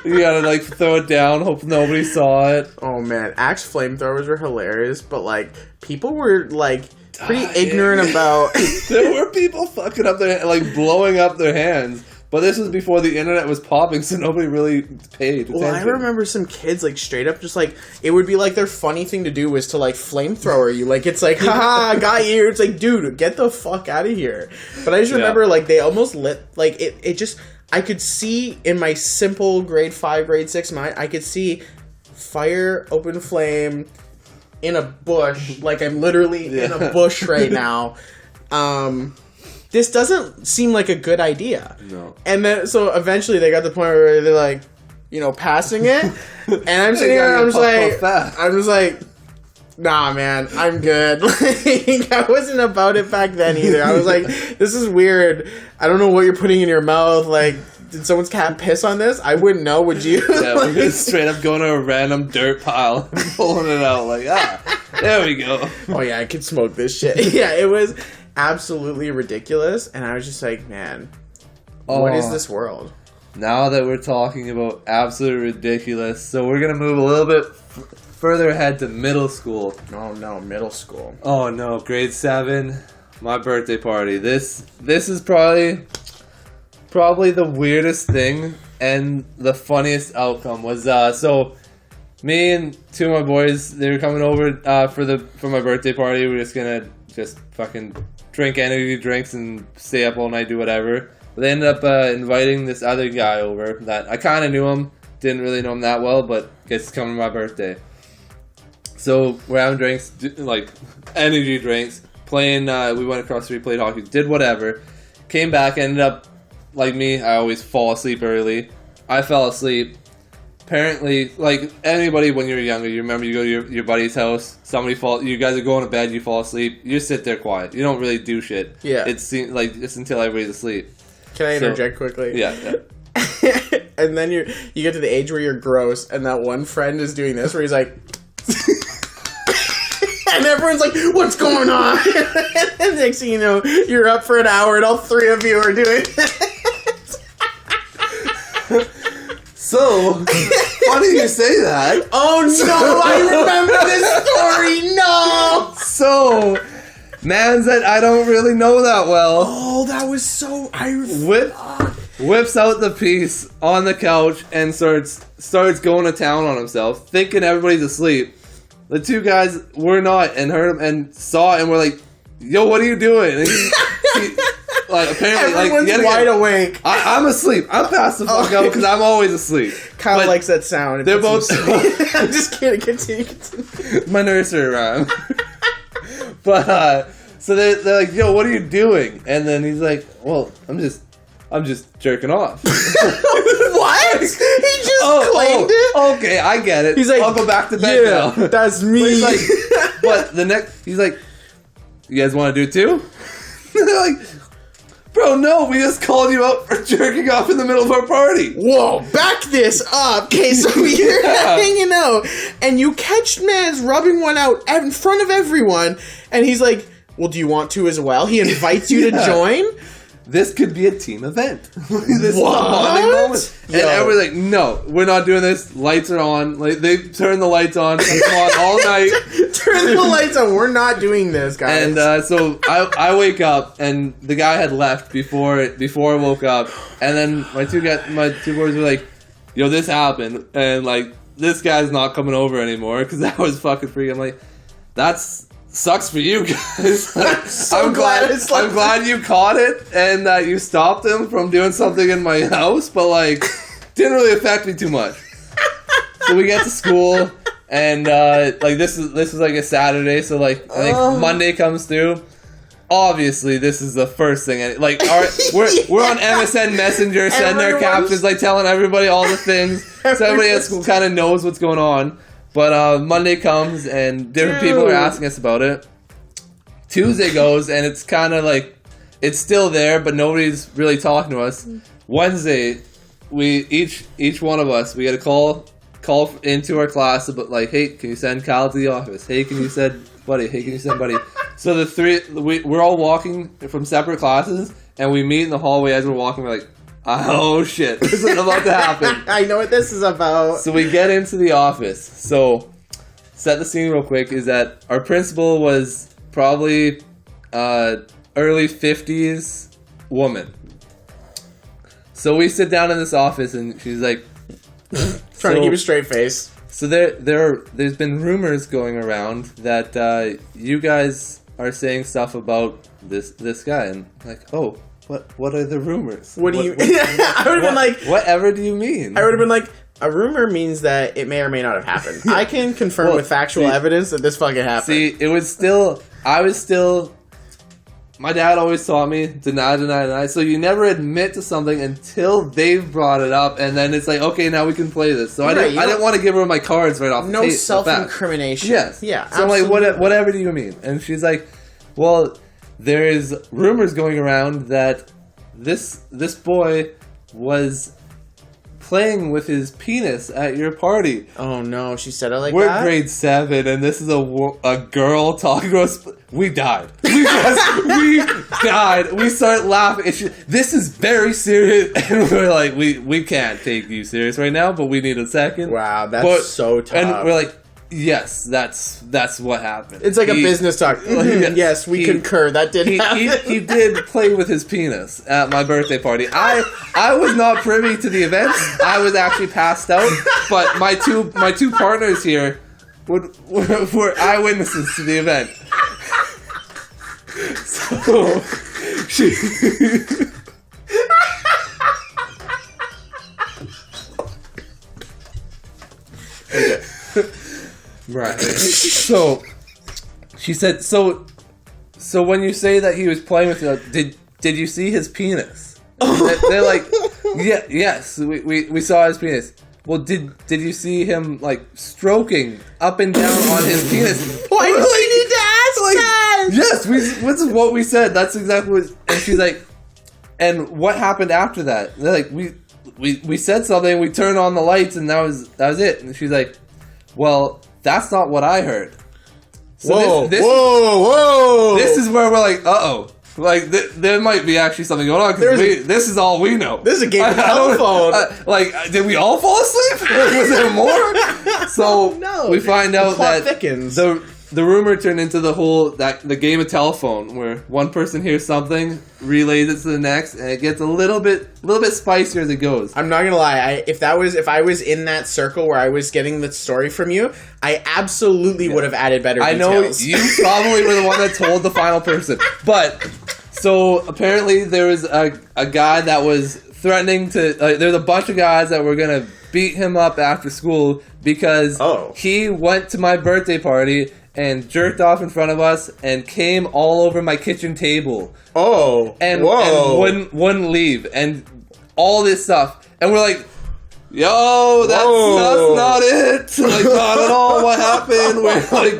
You gotta, like, throw it down, hope nobody saw it. Oh, man. Axe flamethrowers were hilarious, but, like, people were, like, pretty ignorant about... There were people fucking up their... like, blowing up their hands. But this was before the internet was popping, so nobody really paid attention. Well, I remember some kids, like, straight up just, like... It would be, like, their funny thing to do was to, like, flamethrower you. Like, it's like, haha, got you. It's like, dude, get the fuck out of here. But I just remember, like, they almost lit... Like, it just... I could see in my simple grade 5, grade 6 mind, I could see fire, open flame, in a bush. Like, I'm literally in a bush right now. This doesn't seem like a good idea. No. And then, so eventually they got to the point where they're like, you know, passing it. And I'm sitting there and I'm just like, nah, man, I'm good. Like, I wasn't about it back then either. I was like, this is weird. I don't know what you're putting in your mouth. Like, did someone's cat piss on this? I wouldn't know, would you? Yeah, we're just straight up going to a random dirt pile and pulling it out. Like, there we go. Oh, yeah, I could smoke this shit. Yeah, it was absolutely ridiculous. And I was just like, man, what is this world? Now that we're talking about absolutely ridiculous, so we're going to move a little bit further ahead to middle school. Oh no, middle school. Oh no, grade 7, my birthday party. This is probably the weirdest thing and the funniest outcome was so me and 2 of my boys, they were coming over for my birthday party. We were just gonna fucking drink energy drinks and stay up all night, do whatever. But they ended up inviting this other guy over that I kind of knew him, didn't really know him that well, but gets to come to my birthday. So we're having drinks, like energy drinks, playing, we went across the street, played hockey, did whatever, came back, ended up, like me, I always fall asleep early. I fell asleep. Apparently, like anybody when you're younger, you remember you go to your buddy's house, you guys are going to bed, you fall asleep, you just sit there quiet. You don't really do shit. Yeah. It's like, just until everybody's asleep. Can I interject quickly? Yeah. And then you get to the age where you're gross, and that one friend is doing this where he's like... And everyone's like, what's going on? And next thing you know, you're up for an hour and all 3 of you are doing it. So, funny you say that. Oh no, I remember this story. No. So, Man said, I don't really know that well. Oh, that was so... Whips out the piece on the couch and starts going to town on himself, thinking everybody's asleep. The two guys were not, and heard him and saw it and were like, yo, what are you doing? And he, like, apparently, everyone's like, wide awake. I'm asleep. I'm passed the fuck out because I'm always asleep. Kyle likes that sound. They're both... I'm just kidding. Continue. My nursery rhyme. But, so they're like, yo, what are you doing? And then he's like, well, I'm just jerking off. What? He just claimed it? Okay, I get it. He's like, I'll go back to bed now. That's me. But he's like, but the next, he's like, you guys want to do it too? They're like, bro, no, we just called you out for jerking off in the middle of our party. Whoa, back this up. Okay, so you're hanging out, and you catch man's rubbing one out in front of everyone, and he's like, well, do you want to as well? He invites you to join? This could be a team event. This is a bonding moment. And everyone's like, no, we're not doing this. Lights are on. Like, they turn the lights on. It's on all night. Turn the lights on. We're not doing this, guys. And so I wake up, and the guy had left before I woke up. And then my two boys were like, yo, this happened. And, like, this guy's not coming over anymore because that was fucking free. I'm like, that's... sucks for you guys. I'm glad you caught it and that you stopped him from doing something in my house, but like didn't really affect me too much. So we get to school and like this is like a Saturday, so like I think Monday comes through. Obviously, this is the first thing. Like, we're on MSN Messenger, sending our captions, like telling everybody all the things, so everybody at school kind of knows what's going on. But Monday comes and different people are asking us about it. Tuesday goes and it's kind of like it's still there, but nobody's really talking to us. Wednesday, we each one of us we get a call into our class about like, hey, can you send Kyle to the office? Hey, can you send Buddy? Hey, can you send Buddy? So the three we're all walking from separate classes and we meet in the hallway as we're walking. We're like, oh shit, this is about to happen. I know what this is about. So we get into the office. So, set the scene real quick, is that our principal was probably early 50s woman. So we sit down in this office and she's like... Trying to keep a straight face. So there's been rumors going around that you guys are saying stuff about this guy. And I'm like, oh... What are the rumors? What do you... I would have been like... Whatever do you mean? I would have been like, a rumor means that it may or may not have happened. I can confirm with factual evidence that this fucking happened. See, it was still... My dad always taught me, deny. So you never admit to something until they've brought it up, and then it's like, okay, now we can play this. So I didn't want to give her my cards right off the No self-incrimination. Yes. Yeah, so absolutely. I'm like, whatever do you mean? And she's like, well... There is rumors going around that this boy was playing with his penis at your party. Oh no, she said it like We're that? We're grade 7 and this is a girl talking to us. We died. We died. We started laughing. This is very serious. And we're like, we can't take you serious right now, but we need a second. Wow, that's so tough. And we're like, yes, that's what happened. It's like a business talk. Yes, we concur. That did happen. He did play with his penis at my birthday party. I was not privy to the events. I was actually passed out. But my two partners here were eyewitnesses to the event. So she. Right. So she said. So when you say that he was playing with you, did you see his penis? They're like, yeah, yes, we saw his penis. Well, did you see him like stroking up and down on his penis? Why do we need to ask that? Yes, this is what we said. That's exactly what. And she's like, and what happened after that? They're like, we said something. We turned on the lights, and that was it. And she's like, well, that's not what I heard. So whoa! This is where we're like, uh-oh. Like, there might be actually something going on, because this is all we know. This is a game of telephone. Did we all fall asleep? Was there more? So, we find out that the rumor turned into the game of telephone, where one person hears something, relays it to the next, and it gets a little bit spicier as it goes. I'm not gonna lie. If I was in that circle where I was getting the story from you, I absolutely would have added better details. I know you probably were the one that told the final person, but so apparently there was a guy that was threatening to. There's a bunch of guys that were gonna beat him up after school because he went to my birthday party and jerked off in front of us and came all over my kitchen table. And wouldn't leave and all this stuff. And we're like, yo, that's not it. Like, not at all what happened. We're like,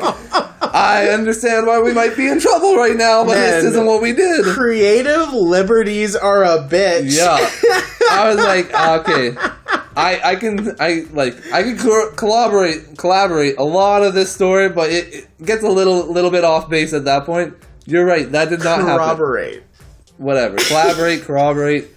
I understand why we might be in trouble right now, but this isn't what we did. Creative liberties are a bitch. Yeah. I was like, okay. I can collaborate a lot of this story, but it gets a little bit off base at that point. You're right, that did not happen. Corroborate. Whatever. Collaborate, corroborate.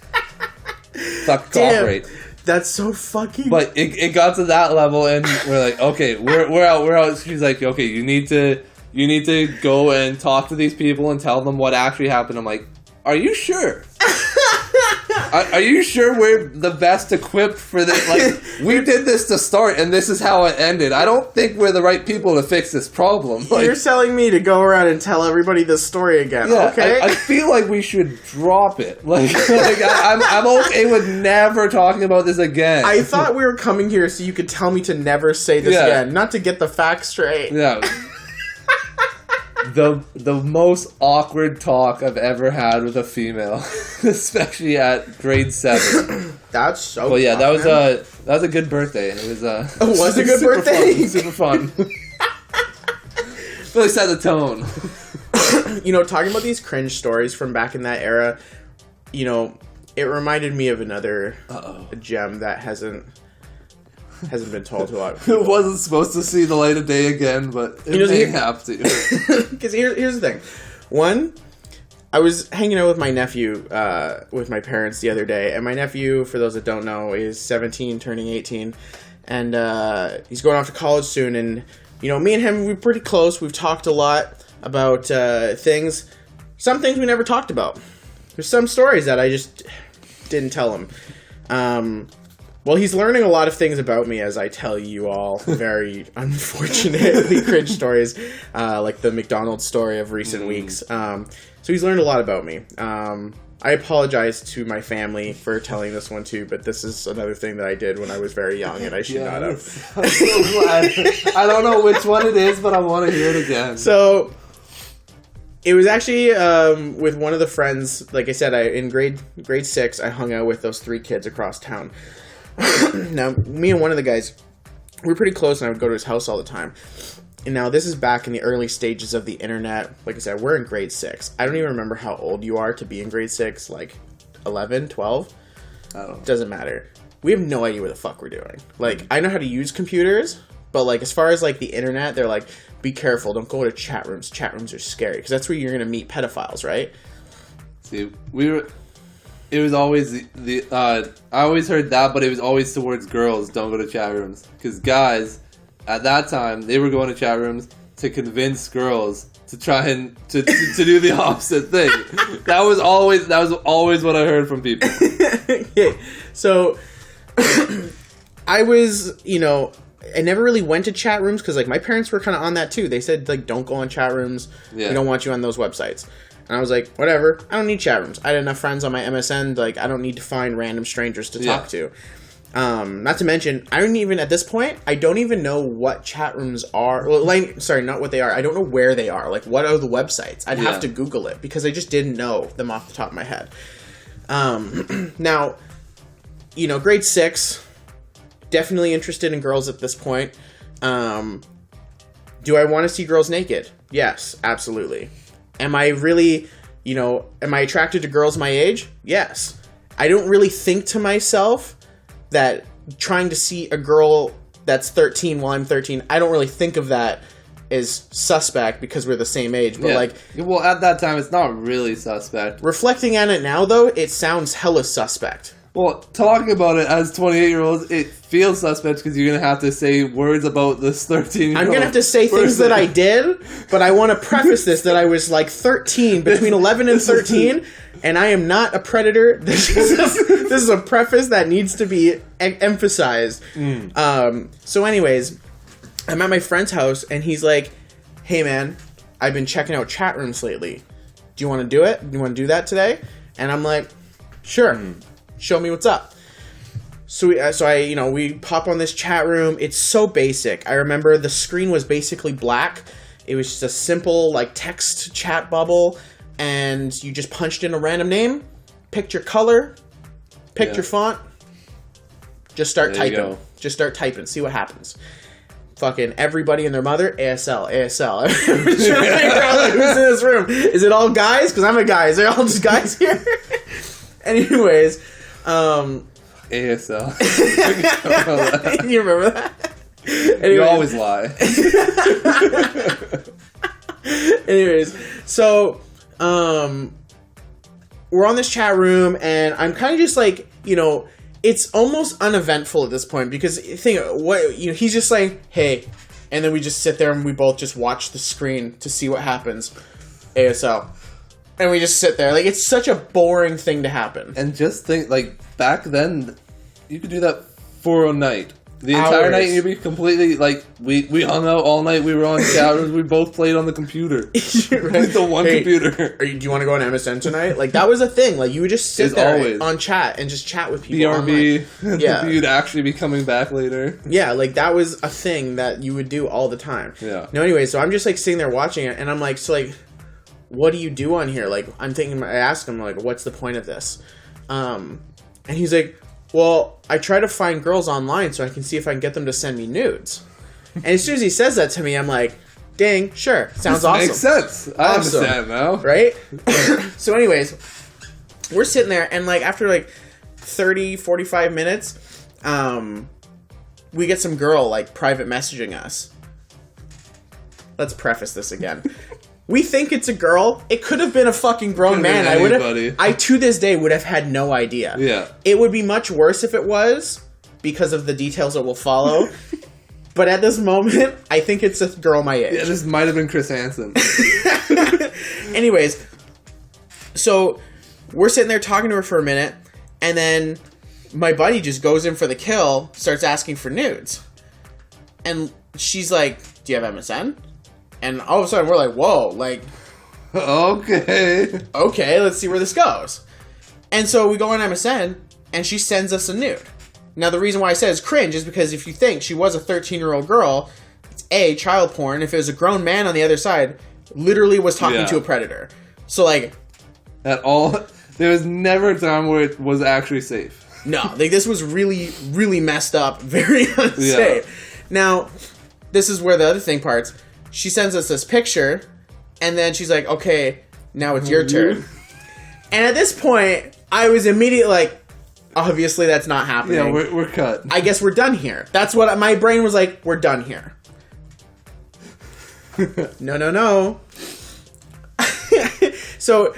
Fuck, cooperate. That's so fucking... But it got to that level, and we're like, okay, we're out. She's like, okay, you need to go and talk to these people and tell them what actually happened. I'm like, are you sure? Are you sure we're the best equipped for this? Like, we did this to start, and this is how it ended. I don't think we're the right people to fix this problem. Like, you're telling me to go around and tell everybody this story again, yeah, okay? I feel like we should drop it. Like I'm okay with never talking about this again. I thought we were coming here so you could tell me to never say this again, not to get the facts straight. Yeah. The most awkward talk I've ever had with a female, especially at grade 7. That's so. Well, yeah, that was a good birthday. It was was a good birthday. Super fun. Really set the tone. You know, talking about these cringe stories from back in that era, you know, it reminded me of another gem that hasn't been told to a lot of people. It wasn't supposed to see the light of day again, but it may have to. Because here's the thing. One, I was hanging out with my nephew, with my parents the other day, and my nephew, for those that don't know, is 17, turning 18, and he's going off to college soon, and, you know, me and him, we're pretty close. We've talked a lot about things. Some things we never talked about. There's some stories that I just didn't tell him. Well, he's learning a lot of things about me as I tell you all very unfortunately cringe stories, like the McDonald's story of recent weeks. So he's learned a lot about me. I apologize to my family for telling this one too, but this is another thing that I did when I was very young and I should not have. I'm so glad. I don't know which one it is, but I want to hear it again. So it was actually with one of the friends. Like I said, in grade 6, I hung out with those 3 kids across town. Now, me and one of the guys, we were pretty close, and I would go to his house all the time. And now, this is back in the early stages of the internet. Like I said, we're in grade 6. I don't even remember how old you are to be in grade 6, like 11, 12? I don't know. Doesn't matter. We have no idea what the fuck we're doing. Like, I know how to use computers, but, like, as far as, like, the internet, they're like, be careful, don't go to chat rooms. Chat rooms are scary, because that's where you're going to meet pedophiles, right? See, it was always I always heard that, but it was always towards girls, don't go to chat rooms. Because guys, at that time, they were going to chat rooms to convince girls to try and to do the opposite thing. That was always what I heard from people. Okay. So, I was, you know, I never really went to chat rooms because, like, my parents were kind of on that too. They said, like, don't go on chat rooms. Yeah. We don't want you on those websites. And I was like, whatever, I don't need chat rooms. I had enough friends on my MSN, like, I don't need to find random strangers to talk to. Not to mention, at this point, I don't even know what chat rooms are. Well, like, sorry, not what they are. I don't know where they are. Like, what are the websites? I'd have to Google it, because I just didn't know them off the top of my head. Now, you know, grade 6, definitely interested in girls at this point. Do I want to see girls naked? Yes, absolutely. Am I really, you know, am I attracted to girls my age? Yes. I don't really think to myself that trying to see a girl that's 13 while I'm 13, I don't really think of that as suspect because we're the same age. But well, at that time, it's not really suspect. Reflecting on it now, though, it sounds hella suspect. Well, talking about it as 28-year-olds, it feels suspect because you're going to have to say words about this 13-year-old. I'm going to have to say things that I did, but I want to preface this that I was like 13, between 11 and 13, and I am not a predator. This is a preface that needs to be emphasized. So anyways, I'm at my friend's house, and he's like, hey man, I've been checking out chat rooms lately. Do you want to do it? Do you want to do that today? And I'm like, sure. Show me what's up. So we pop on this chat room. It's so basic. I remember the screen was basically black. It was just a simple like text chat bubble, and you just punched in a random name, picked your color, picked your font, just start typing. Just start typing. See what happens. Fucking everybody and their mother, ASL. Everyone's trying to figure out like, who's in this room. Is it all guys? Because I'm a guy. Is there all just guys here? Anyways, ASL. You remember that? Anyways. You always lie. Anyways, so we're on this chat room, and I'm kind of just like, it's almost uneventful at this point because he's just like, hey, and then we just sit there and we both just watch the screen to see what happens. ASL. And we just sit there. Like, it's such a boring thing to happen. And just think, like, back then, you could do that for a night. The entire night, you'd be completely, like, we hung out all night, we were on chat rooms, we both played on the computer. Right? The one computer. Do you want to go on MSN tonight? Like, that was a thing. Like, you would just sit there on chat and just chat with people BRB. Online. Yeah. You'd actually be coming back later. Yeah, like, that was a thing that you would do all the time. Yeah. No, anyway, so I'm just, like, sitting there watching it, and I'm like, so, like, what do you do on here? Like, I asked him, like, what's the point of this? And he's like, well, I try to find girls online so I can see if I can get them to send me nudes. And as soon as he says that to me, I'm like, dang, sure, sounds awesome. Makes sense. I understand now. Right? So anyways, we're sitting there, and, like, after, like, 30, 45 minutes, we get some girl, like, private messaging us. Let's preface this again. We think it's a girl. It could have been a fucking grown man. I to this day would have had no idea. Yeah. It would be much worse if it was, because of the details that will follow. But at this moment, I think it's a girl my age. Yeah, this might have been Chris Hansen. Anyways, so we're sitting there talking to her for a minute, and then my buddy just goes in for the kill, starts asking for nudes. And she's like, do you have MSN? And all of a sudden, we're like, whoa, like... Okay, let's see where this goes. And so we go on MSN, and she sends us a nude. Now, the reason why I said it's cringe is because if you think she was a 13-year-old girl, it's A, child porn. If it was a grown man on the other side, literally was talking to a predator. So, like... There was never a time where it was actually safe. No, like, this was really, really messed up. Very unsafe. Yeah. Now, this is where the other thing parts... She sends us this picture, and then she's like, okay, now it's your turn. And at this point, I was immediately like, obviously that's not happening. Yeah, we're cut. I guess we're done here. That's what my brain was like, we're done here. No. So,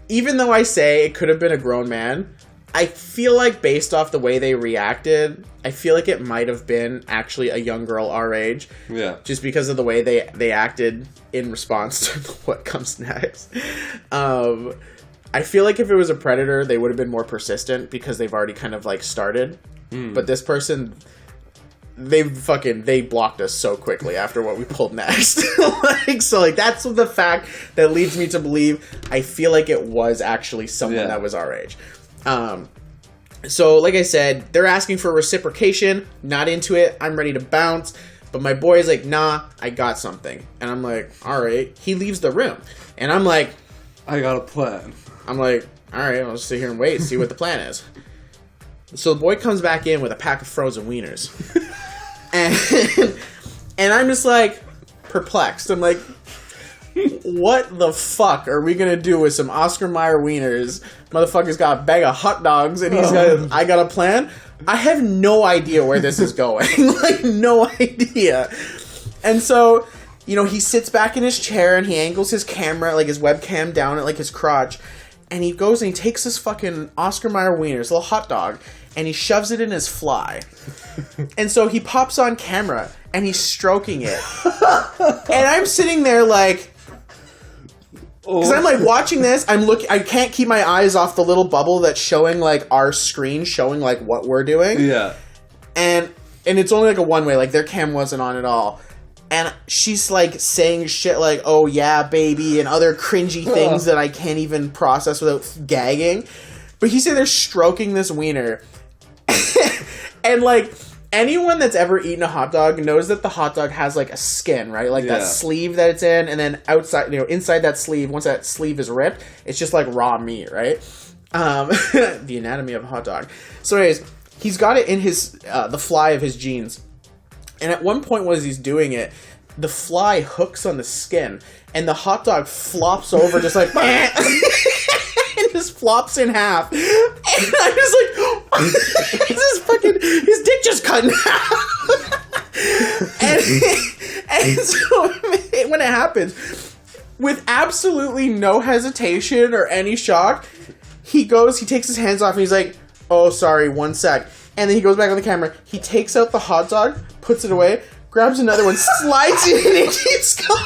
even though I say it could have been a grown man, I feel like based off the way they reacted, I feel like it might have been actually a young girl our age. Yeah. Just because of the way they acted in response to what comes next. I feel like if it was a predator, they would have been more persistent because they've already kind of like started. But this person, they blocked us so quickly after what we pulled next. That's the fact that leads me to believe I feel like it was actually someone that was our age. So, like I said, they're asking for reciprocation. Not into it. I'm ready to bounce. But my boy's like, nah, I got something. And I'm like, all right. He leaves the room. And I'm like... I got a plan. I'm like, all right, I'll just sit here and wait and see what the plan is. So the boy comes back in with a pack of frozen wieners. and I'm just like, perplexed. I'm like... What the fuck are we gonna do with some Oscar Mayer wieners? Motherfucker's got a bag of hot dogs and I got a plan? I have no idea where this is going. Like, no idea. And so, he sits back in his chair and he angles his camera, like his webcam down at like his crotch. and he goes and he takes this fucking Oscar Mayer wiener, this little hot dog, and he shoves it in his fly. And so he pops on camera, and he's stroking it. And I'm sitting there like... Because I'm like watching this, I can't keep my eyes off the little bubble that's showing like our screen, showing like what we're doing. Yeah. And it's only like a one-way, like their cam wasn't on at all. And she's like saying shit like, oh yeah, baby, and other cringy things that I can't even process without gagging. But he's sitting there stroking this wiener. And like, anyone that's ever eaten a hot dog knows that the hot dog has like a skin, right? Like that sleeve that it's in, and then outside, inside that sleeve, once that sleeve is ripped, it's just like raw meat, right? The anatomy of a hot dog. So anyways, he's got it in his, the fly of his jeans. And at one point as he's doing it, the fly hooks on the skin, and the hot dog flops over just like, and just flops in half. And I'm just like, this is fucking, his dick just cut in half. and so when it happens, with absolutely no hesitation or any shock, he takes his hands off and he's like, oh, sorry, 1 sec. And then he goes back on the camera. He takes out the hot dog, puts it away, grabs another one, slides it in, and keeps going.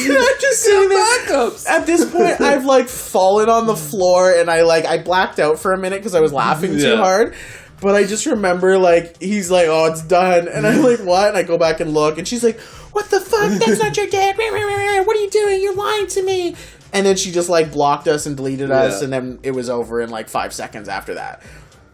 And I'm just sitting there. At this point, I've like fallen on the floor, and I blacked out for a minute because I was laughing too hard. But I just remember, like, he's like, oh, it's done. And I'm like, what? And I go back and look, and she's like, what the fuck? That's not your dad. What are you doing? You're lying to me. And then she just, like, blocked us and deleted us, and then it was over in, like, 5 seconds after that.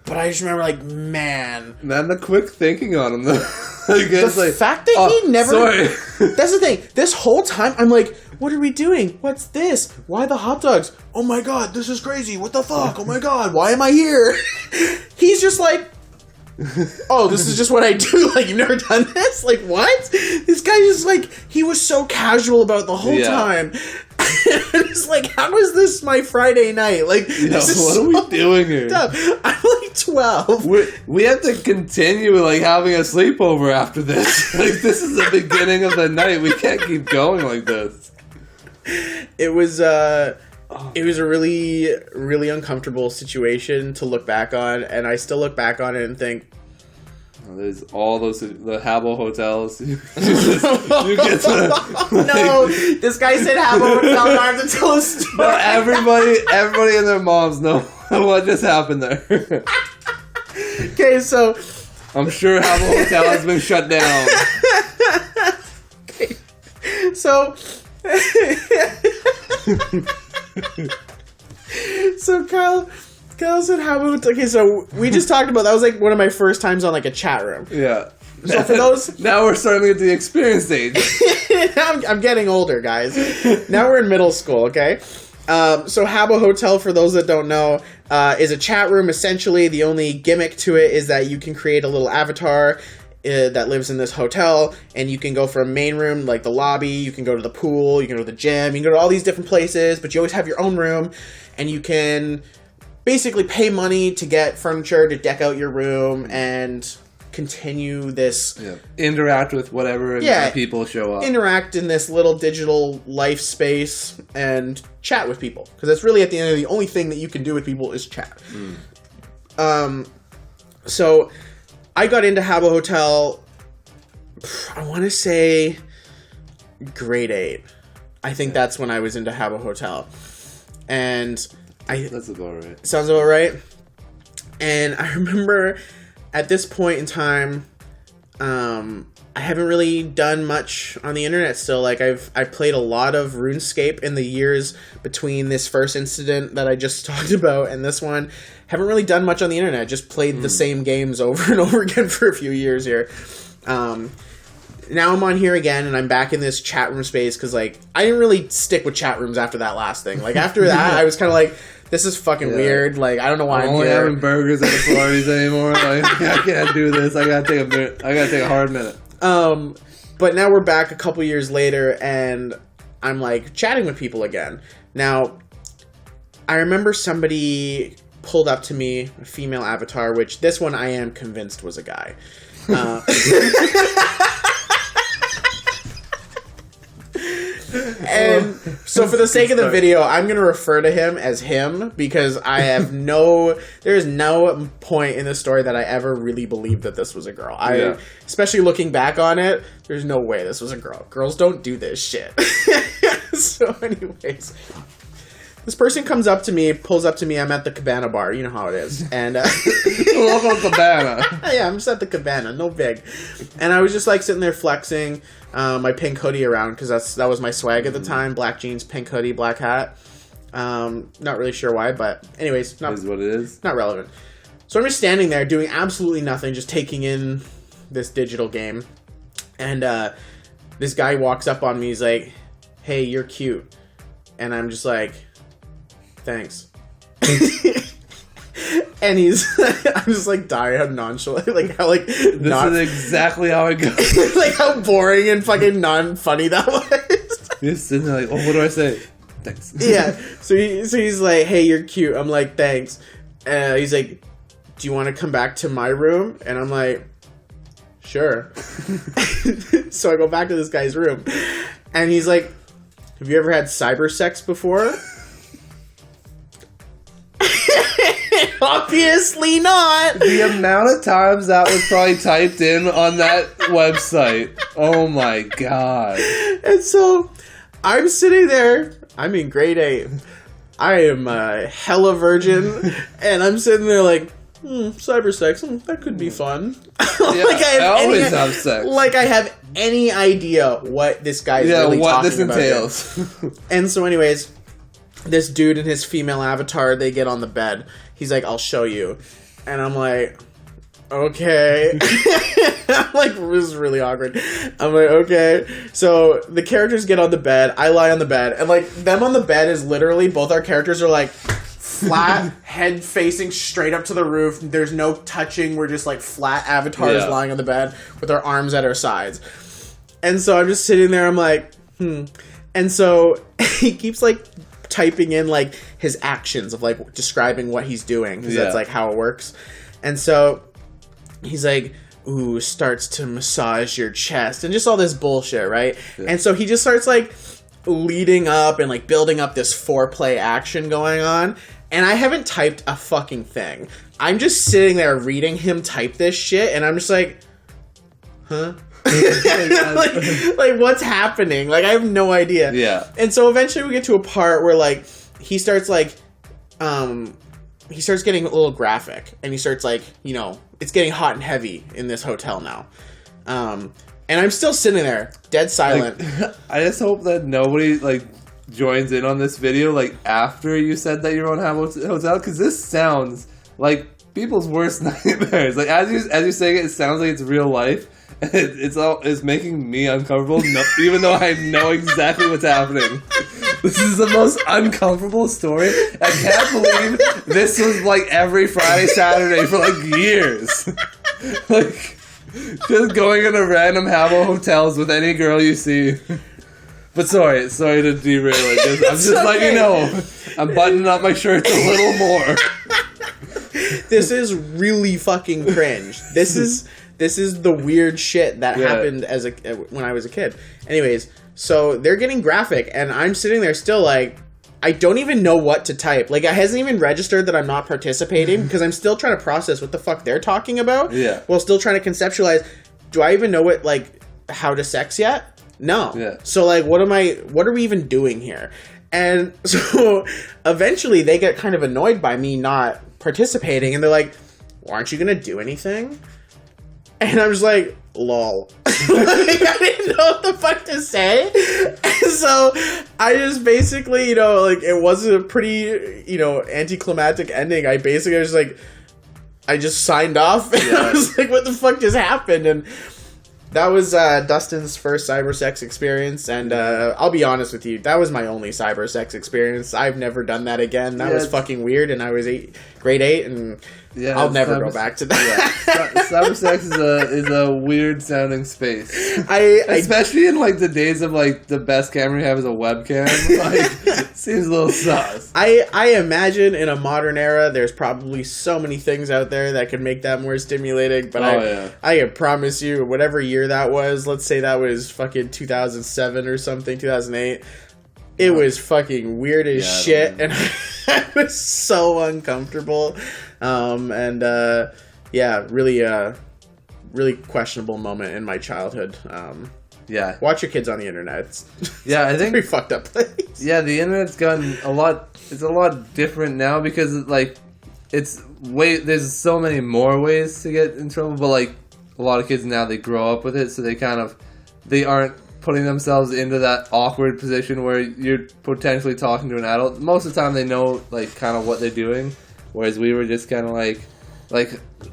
But I just remember, like, man. Man, the quick thinking on him, though. The fact that he never... Sorry. That's the thing. This whole time, I'm like, what are we doing? What's this? Why the hot dogs? Oh, my God, this is crazy. What the fuck? Oh, my God, why am I here? He's just like... oh, this is just what I do? Like, you've never done this? Like, what? This guy just, like, he was so casual about it the whole time. It's like, how is this my Friday night? Like, this is what so are we doing here? I'm like 12. We have to continue, like, having a sleepover after this. Like, this is the beginning of the night. We can't keep going like this. It was a really, really uncomfortable situation to look back on, and I still look back on it and think, there's all the Habbo hotels. You get to, like, no, this guy said Habbo hotel. I have to tell a story. No, everybody and their moms know what just happened there. Okay, so I'm sure Habbo hotel has been shut down. Okay, so Kyle said Habbo. Okay, so we just talked about that was like one of my first times on like a chat room. Yeah. So for those, now we're starting to get to the experience stage. I'm getting older, guys. Now we're in middle school. Okay. So Habbo Hotel, for those that don't know, is a chat room. Essentially, the only gimmick to it is that you can create a little avatar that lives in this hotel, and you can go from main room, like the lobby, you can go to the pool, you can go to the gym, you can go to all these different places, but you always have your own room, and you can basically pay money to get furniture to deck out your room and continue this... Yeah. Interact with whatever people show up. Interact in this little digital life space and chat with people. Because that's really, at the end of the only thing that you can do with people is chat. So I got into Habbo Hotel, I want to say grade 8. I think that's when I was into Habbo Hotel. And... That's about right. Sounds about right. And I remember at this point in time, I haven't really done much on the internet still. Like I've played a lot of RuneScape in the years between this first incident that I just talked about and this one. Haven't really done much on the internet. Just played the same games over and over again for a few years here. Now I'm on here again, and I'm back in this chat room space because, like, I didn't really stick with chat rooms after that last thing. Like, after that, I was kind of like, this is fucking weird. Like, I don't know why I'm only here. having burgers at the Florries anymore. Like, I can't do this. I gotta take a minute. I gotta take a hard minute. But now we're back a couple years later, and I'm, like, chatting with people again. Now, I remember somebody pulled up to me, a female avatar, which this one I am convinced was a guy. And so for the sake of the video, I'm going to refer to him as him because I have there's no point in the story that I ever really believed that this was a girl. Especially looking back on it, there's no way this was a girl. Girls don't do this shit. So anyways, this person comes up to me, pulls up to me. I'm at the Cabana bar. You know how it is. And local Cabana. Yeah, I'm just at the Cabana. No big. And I was just like sitting there flexing my pink hoodie around because that was my swag at the time. Black jeans, pink hoodie, black hat. Not really sure why, but anyways, is what it is. Not relevant. So I'm just standing there doing absolutely nothing, just taking in this digital game. And this guy walks up on me. He's like, "Hey, you're cute." And I'm just like, "Thanks." And I'm just like dying, how nonchalant, like how like this is exactly how it goes. Like how boring and fucking non-funny that was. You're sitting there like, oh, what do I say? Thanks. Yeah. So he's like, "Hey, you're cute." I'm like, "Thanks." He's like, "Do you want to come back to my room?" And I'm like, "Sure." So I go back to this guy's room, and he's like, "Have you ever had cyber sex before?" Obviously not. The amount of times that was probably typed in on that website. Oh my god. And so I'm sitting there. I'm in grade 8. I am a hella virgin. And I'm sitting there like, cyber sex, that could be fun. Yeah, like I always have sex. Like I have any idea what this guy's really talking about. Yeah, what this entails. And so anyways, this dude and his female avatar, they get on the bed. He's like, "I'll show you." And I'm like, "Okay." I'm like, this is really awkward. I'm like, "Okay." So the characters get on the bed. I lie on the bed. And like, them on the bed is literally, both our characters are like flat, head facing straight up to the roof. There's no touching. We're just like flat avatars lying on the bed with our arms at our sides. And so I'm just sitting there. I'm like, And so he keeps like typing in like his actions of like describing what he's doing because that's like how it works. And so he's like, "Ooh," starts to massage your chest and just all this bullshit, right? And so he just starts like leading up and like building up this foreplay action going on, and I haven't typed a fucking thing. I'm just sitting there reading him type this shit, and I'm just like, huh? like what's happening? Like I have no idea. Yeah. And so eventually we get to a part where like he starts like he starts getting a little graphic, and he starts like, you know, it's getting hot and heavy in this hotel now. And I'm still sitting there dead silent. Like, I just hope that nobody like joins in on this video like after you said that you're on Habbo Hotel, because this sounds like people's worst nightmares. Like as you're saying it, it sounds like it's real life. It's making me uncomfortable, even though I know exactly what's happening. This is the most uncomfortable story. I can't believe this was like every Friday, Saturday for like years. Like, just going into random Habbo hotels with any girl you see. But sorry to derail it. I'm just letting you know. I'm buttoning up my shirts a little more. This is really fucking cringe. This is the weird shit that happened when I was a kid. Anyways, so they're getting graphic, and I'm sitting there still like, I don't even know what to type. Like, it hasn't even registered that I'm not participating because I'm still trying to process what the fuck they're talking about. Yeah. While still trying to conceptualize, do I even know how to sex yet? No. Yeah. So like, what are we even doing here? And so eventually they get kind of annoyed by me not participating, and they're like, "Well, aren't you gonna do anything?" And I'm just like, lol. Like, I didn't know what the fuck to say. And so I just basically, like, it wasn't a pretty, anticlimactic ending. I basically was like, I just signed off. And I was like, what the fuck just happened? And that was Dustin's first cyber sex experience. And I'll be honest with you, that was my only cyber sex experience. I've never done that again. That was fucking weird. And I was grade 8, and I'll never go back to that. Yeah. Cyber sex is a weird sounding space. Especially in like the days of like the best camera you have is a webcam. Like, seems a little sus. I imagine in a modern era there's probably so many things out there that could make that more stimulating. But I can promise you, whatever year that was, let's say that was fucking 2007 or something, 2008. It was fucking weird as shit, and I was so uncomfortable. Really questionable moment in my childhood. Watch your kids on the internet. I think pretty fucked up place. Yeah, the internet's gotten a lot different now because like there's so many more ways to get in trouble, but like a lot of kids now, they grow up with it, so they aren't putting themselves into that awkward position where you're potentially talking to an adult. Most of the time they know like kind of what they're doing, whereas we were just kind of like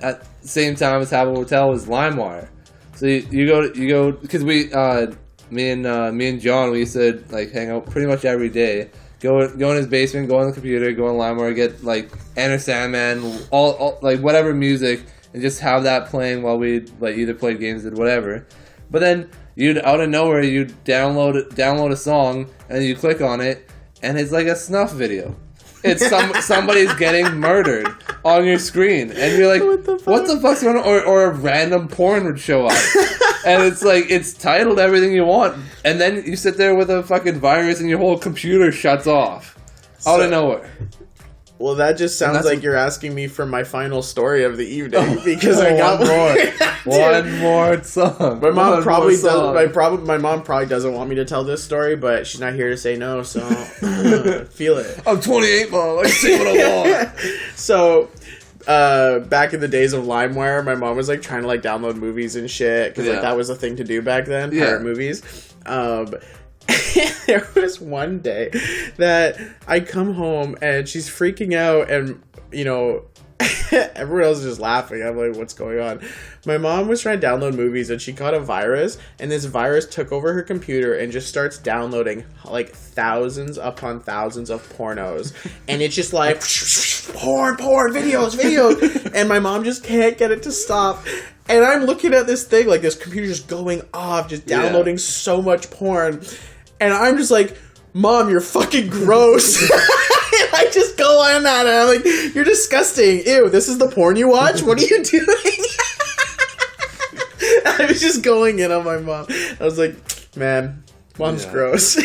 at the same time as Habbo Hotel was LimeWire. So you go because me and John, we used to like hang out pretty much every day. Go in his basement, go on the computer, go on LimeWire, get like Enter Sandman, all like whatever music, and just have that playing while we like either played games or whatever. But then you'd out of nowhere you'd download a song and you click on it and it's like a snuff video. It's somebody's getting murdered on your screen, and you're like, "What the fuck's going on?" Or a random porn would show up, and it's like it's titled everything you want, and then you sit there with a fucking virus, and your whole computer shuts off out of nowhere. Well, that just sounds like you're asking me for my final story of the evening because I got one more song. My mom probably does. My mom probably doesn't want me to tell this story, but she's not here to say no, so feel it. I'm 28, mom. I can say what I want. So, back in the days of LimeWire, my mom was like trying to like download movies and shit because like that was a thing to do back then. Pirate movies. There was one day that I come home and she's freaking out, and everyone else is just laughing. I'm like, what's going on? My mom was trying to download movies and she caught a virus, and this virus took over her computer and just starts downloading like thousands upon thousands of pornos, and it's just like porn videos, and my mom just can't get it to stop. And I'm looking at this thing, like this computer just going off, just downloading so much porn. And I'm just like, Mom, you're fucking gross. And I just go on that, and I'm like, you're disgusting. Ew, this is the porn you watch? What are you doing? I was just going in on my mom. I was like, man, Mom's gross.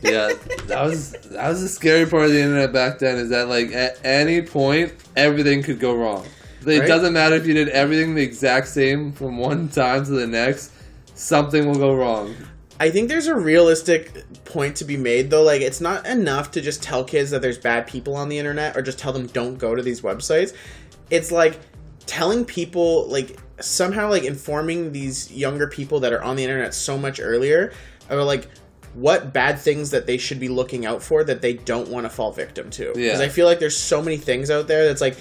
Yeah, that was the scary part of the internet back then, is that like at any point, everything could go wrong. It doesn't matter if you did everything the exact same from one time to the next, something will go wrong. I think there's a realistic point to be made, though. Like, it's not enough to just tell kids that there's bad people on the internet or just tell them don't go to these websites. It's like telling people, like, somehow, like, informing these younger people that are on the internet so much earlier or like what bad things that they should be looking out for that they don't want to fall victim to. Because I feel like there's so many things out there that's like,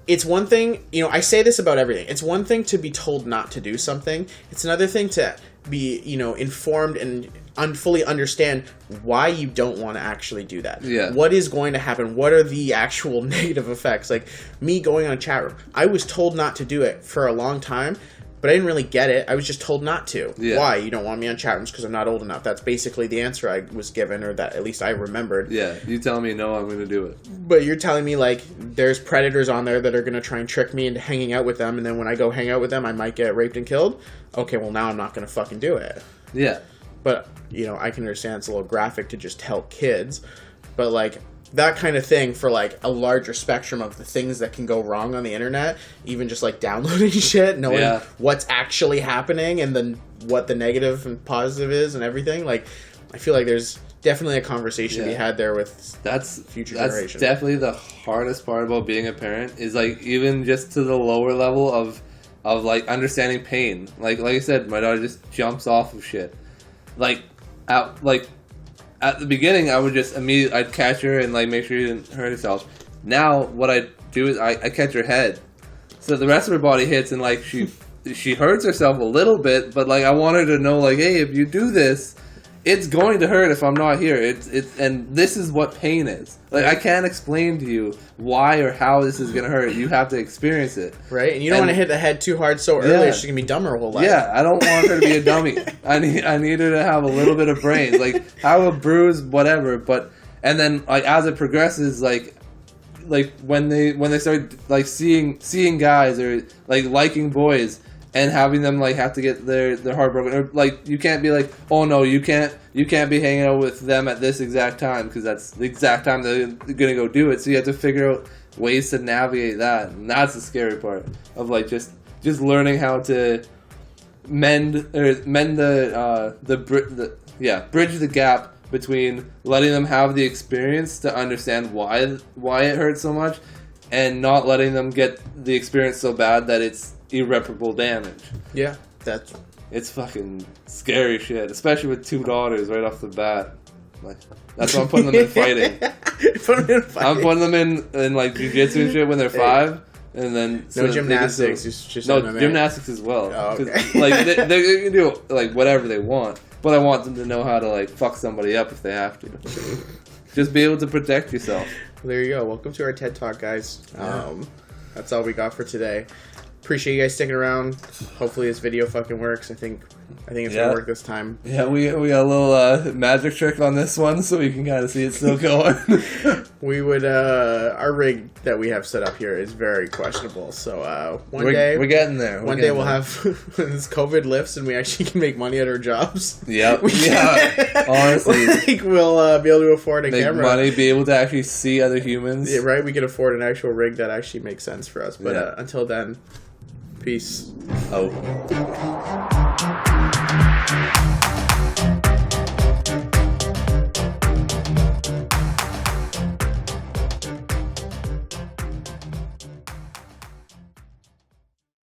it's one thing, I say this about everything. It's one thing to be told not to do something. It's another thing to be, informed and fully understand why you don't want to actually do that. Yeah. What is going to happen? What are the actual negative effects? Like, me going on a chat room, I was told not to do it for a long time, but I didn't really get it. I was just told not to. Yeah. Why? You don't want me on chat rooms because I'm not old enough. That's basically the answer I was given, or that at least I remembered. Yeah, you tell me no, I'm going to do it. But you're telling me, like, there's predators on there that are going to try and trick me into hanging out with them, and then when I go hang out with them, I might get raped and killed? Okay, well, now I'm not going to fucking do it. Yeah. But, I can understand it's a little graphic to just tell kids, but, like, that kind of thing for, like, a larger spectrum of the things that can go wrong on the internet, even just, like, downloading shit, knowing what's actually happening and then what the negative and positive is and everything. Like, I feel like there's definitely a conversation to be had there with future generations. That's definitely the hardest part about being a parent, is, like, even just to the lower level of like, understanding pain. Like I said, my daughter just jumps off of shit. At the beginning, I would just I'd catch her and, like, make sure she didn't hurt herself. Now, what I do is I catch her head, so the rest of her body hits, and, like, she hurts herself a little bit, but, like, I want her to know, like, hey, if you do this, it's going to hurt if I'm not here. And this is what pain is. Like, I can't explain to you why or how this is going to hurt. You have to experience it. Right? And you don't want to hit the head too hard so early, she's going to be dumb her whole life. Yeah, I don't want her to be a dummy. I need her to have a little bit of brains. Like, have a bruise, whatever. And then, like, as it progresses, like when they start, like, seeing guys or, like, liking boys, and having them like have to get their heart broken, or like you can't be like, oh no, you can't be hanging out with them at this exact time because that's the exact time they're gonna go do it. So you have to figure out ways to navigate that, and that's the scary part of like just learning how to bridge the gap between letting them have the experience to understand why it hurts so much, and not letting them get the experience so bad that it's irreparable damage. Yeah, it's fucking scary shit, especially with 2 daughters right off the bat. Like, that's why I'm putting them in fighting. I'm putting them in like jiu-jitsu and shit when they're 5, and then no gymnastics. Just no MMA. Gymnastics as well. Oh, okay. Like they can do like whatever they want, but I want them to know how to like fuck somebody up if they have to. Just be able to protect yourself. Well, there you go. Welcome to our TED Talk, guys. Yeah. That's all we got for today. Appreciate you guys sticking around. Hopefully this video fucking works. I think it's gonna work this time. Yeah, we got a little magic trick on this one, so we can kind of see it still going. We would our rig that we have set up here is very questionable. So one day we're getting there. One day we'll have when this COVID lifts and we actually can make money at our jobs. Yep. Yeah. Honestly, like we'll be able to afford a make camera. money, be able to actually see other humans. Yeah, right. We can afford an actual rig that actually makes sense for us. But until then. Peace. Oh.